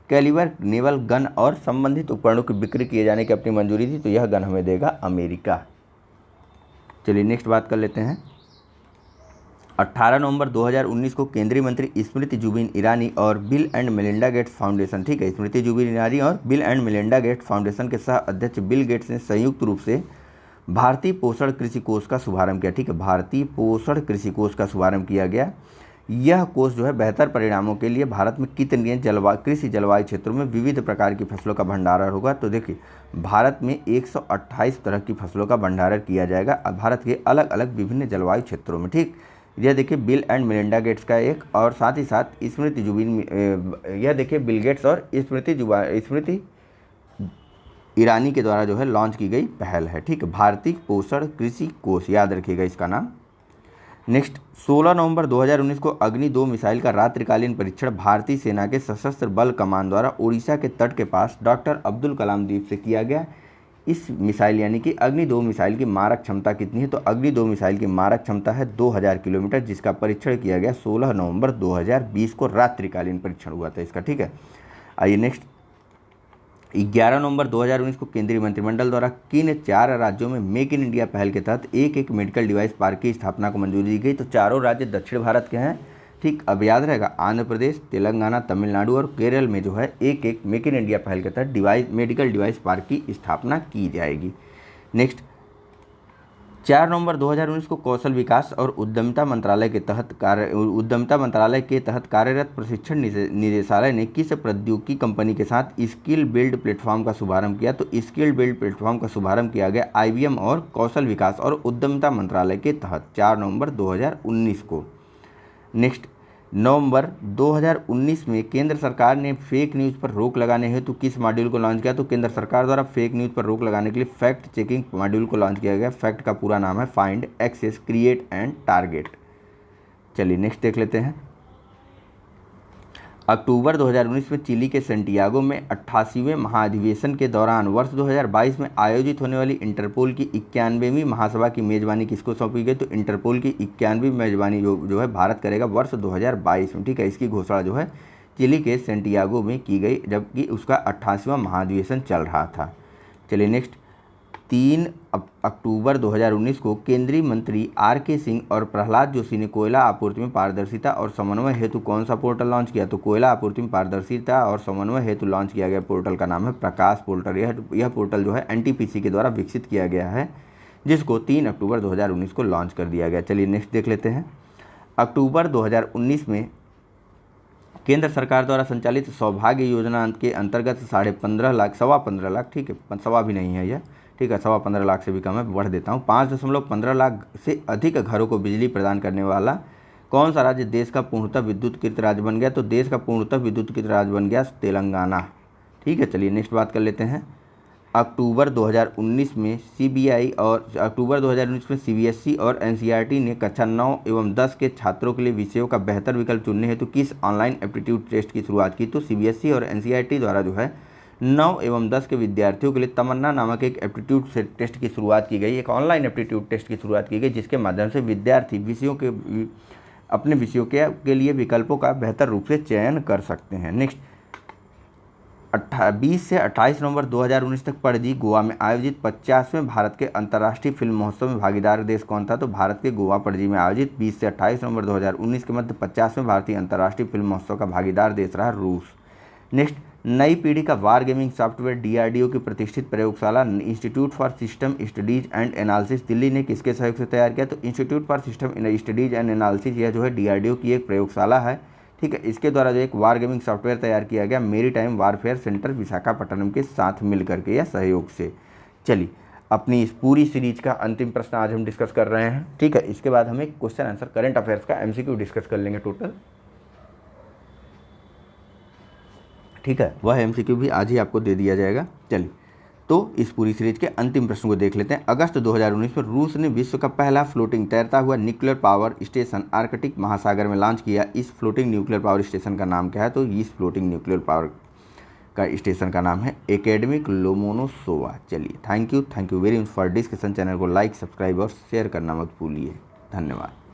calibre naval gun और संबंधित उपकरणों की बिक्री किए जाने की अपनी मंजूरी थी? तो यह गन हमें देगा अमेरिका। चलिए नेक्स्ट बात कर लेते हैं, 18 नवंबर 2019 को केंद्रीय मंत्री स्मृति जुबिन ईरानी और bill and Melinda Gates foundation, ठीक है, स्मृति जुबिन ईरानी और bill and Melinda Gates foundation के सह अध्यक्ष बिल गेट्स ने संयुक्त रूप से भारतीय पोषण कृषि कोष का शुभारंभ किया, ठीक है, भारतीय पोषण कृषि कोष का शुभारंभ किया गया। यह कोष जो है बेहतर परिणामों के लिए भारत में कितने कृषि जलवायु क्षेत्रों में विविध प्रकार की फसलों का भंडारण होगा। तो देखिए भारत में 128 तरह की फसलों का भंडारण किया जाएगा भारत के अलग अलग विभिन्न जलवायु क्षेत्रों में, ठीक। यह देखिए बिल एंड मेलिंडा गेट्स का एक, और साथ ही साथ स्मृति जुबिन, यह देखिए बिल गेट्स और स्मृति ईरानी के द्वारा जो है लॉन्च की गई पहल है, ठीक है, भारतीय पोषण कृषि कोष, याद रखिएगा इसका नाम। नेक्स्ट 16 नवंबर 2019 को अग्नि 2 मिसाइल का रात्रिकालीन परीक्षण भारतीय सेना के सशस्त्र बल कमान द्वारा उड़ीसा के तट के पास डॉक्टर अब्दुल कलाम द्वीप से किया गया। इस मिसाइल यानी कि अग्नि 2 मिसाइल की मारक क्षमता कितनी है? तो अग्नि 2 मिसाइल की मारक क्षमता है 2000 किलोमीटर, जिसका परीक्षण किया गया 16 नवंबर 2020 को रात्रिकालीन परीक्षण हुआ था इसका, ठीक है। आइए नेक्स्ट 11 नवंबर 2019 को केंद्रीय मंत्रिमंडल द्वारा किन 4 राज्यों में मेक इन इंडिया पहल के तहत एक मेडिकल डिवाइस पार्क की स्थापना को मंजूरी दी गई? तो 4 राज्य दक्षिण भारत के हैं, ठीक। अब याद रहेगा आंध्र प्रदेश, तेलंगाना, तमिलनाडु और केरल में जो है एक मेक इन इंडिया पहल के तहत मेडिकल डिवाइस पार्क की स्थापना की जाएगी। नेक्स्ट 4 नवंबर 2019 को कौशल विकास और उद्यमिता मंत्रालय के तहत कार्यरत प्रशिक्षण निदेशालय ने किस प्रौद्योगिकी कंपनी के साथ स्किल बिल्ड प्लेटफॉर्म का शुभारंभ किया? तो स्किल बिल्ड प्लेटफॉर्म का शुभारंभ किया गया IBM और कौशल विकास और उद्यमिता मंत्रालय के तहत 4 नवंबर 2019 को। नेक्स्ट नवंबर 2019 में केंद्र सरकार ने फेक न्यूज़ पर रोक लगाने हेतु किस मॉड्यूल को लॉन्च किया? तो केंद्र सरकार द्वारा फेक न्यूज़ पर रोक लगाने के लिए फैक्ट चेकिंग मॉड्यूल को लॉन्च किया गया। फैक्ट का पूरा नाम है find, access, create and target. चलिए नेक्स्ट देख लेते हैं। अक्टूबर 2019 में चिली के सेंटियागो में 88वें महाधिवेशन के दौरान वर्ष 2022 में आयोजित होने वाली इंटरपोल की 91वीं महासभा की मेज़बानी किसको सौंपी गई? तो इंटरपोल की 91वीं मेज़बानी जो है भारत करेगा वर्ष 2022 में, ठीक है। इसकी घोषणा जो है चिली के सेंटियागो में की गई, जबकि उसका 88वां महाधिवेशन चल रहा था। चलिए नेक्स्ट 3 अक्टूबर 2019 को केंद्रीय मंत्री RK सिंह और प्रहलाद जोशी ने कोयला आपूर्ति में पारदर्शिता और समन्वय हेतु कौन सा पोर्टल लॉन्च किया? तो कोयला आपूर्ति में पारदर्शिता और समन्वय हेतु लॉन्च किया गया पोर्टल का नाम है प्रकाश पोर्टल। यह पोर्टल जो है NTPC के द्वारा विकसित किया गया है, जिसको 3 अक्टूबर 2019 को लॉन्च कर दिया गया। चलिए नेक्स्ट देख लेते हैं। अक्टूबर 2019 में केंद्र सरकार द्वारा संचालित सौभाग्य योजना के अंतर्गत 15.5 लाख, 15.25 लाख, ठीक है, 15 भी नहीं है यह, ठीक है, 15.25 लाख से भी कम है, बढ़ देता हूँ, 5.15 लाख से अधिक घरों को बिजली प्रदान करने वाला कौन सा राज्य देश का पूर्णतः विद्युतीकृत राज्य बन गया? तो देश का पूर्णतः विद्युतीकृत राज्य बन गया तेलंगाना, ठीक है। चलिए नेक्स्ट बात कर लेते हैं। अक्टूबर 2019 में CBSE और NCERT ने कक्षा 9 एवं 10 के छात्रों के लिए विषयों का बेहतर विकल्प चुनने हेतु किस ऑनलाइन एप्टीट्यूड टेस्ट की शुरुआत की? तो CBSE और NCERT द्वारा जो है 9 एवं 10 के विद्यार्थियों के लिए तमन्ना नामक एक एप्टीट्यूड टेस्ट की शुरुआत की गई, एक ऑनलाइन एप्टीट्यूड टेस्ट की शुरुआत की गई, जिसके माध्यम से विद्यार्थी अपने विषयों के लिए विकल्पों का बेहतर रूप से चयन कर सकते हैं। नेक्स्ट 20 से 28 नवंबर 2019 तक पणजी गोवा में आयोजित 50वें भारत के अंतर्राष्ट्रीय फिल्म महोत्सव में भागीदार देश कौन था? तो भारत के गोवा पणजी में आयोजित 20 से 28 नवंबर 2019 के मध्य 50वें भारतीय अंतर्राष्ट्रीय फिल्म महोत्सव का भागीदार देश रहा रूस। नेक्स्ट नई पीढ़ी का वार गेमिंग सॉफ्टवेयर DRDO की प्रतिष्ठित प्रयोगशाला institute for system studies and analysis Delhi ने किसके सहयोग से तैयार किया? तो institute for system studies and analysis, यह जो है DRDO की एक प्रयोगशाला है, ठीक है। इसके द्वारा जो एक वार गेमिंग सॉफ्टवेयर तैयार किया गया मेरी टाइम वारफेयर सेंटर विशाखापट्टनम के साथ मिल करके या सहयोग से। चलिए अपनी इस पूरी सीरीज का अंतिम प्रश्न आज हम डिस्कस कर रहे हैं, ठीक है। इसके बाद हम एक क्वेश्चन आंसर करंट अफेयर्स का MCQ डिस्कस कर लेंगे टोटल, ठीक है। वह MCQ भी आज ही आपको दे दिया जाएगा। चलिए तो इस पूरी सीरीज के अंतिम प्रश्न को देख लेते हैं। अगस्त 2019 में रूस ने विश्व का पहला फ्लोटिंग तैरता हुआ न्यूक्लियर पावर स्टेशन आर्कटिक महासागर में लॉन्च किया। इस फ्लोटिंग न्यूक्लियर पावर स्टेशन का नाम क्या है? तो इस फ्लोटिंग न्यूक्लियर पावर का स्टेशन का नाम है एकेडमिक लोमोनोसोवा। चलिए thank you very much for discussion. Channel को लाइक, सब्सक्राइब और शेयर करना मत भूलिए। धन्यवाद।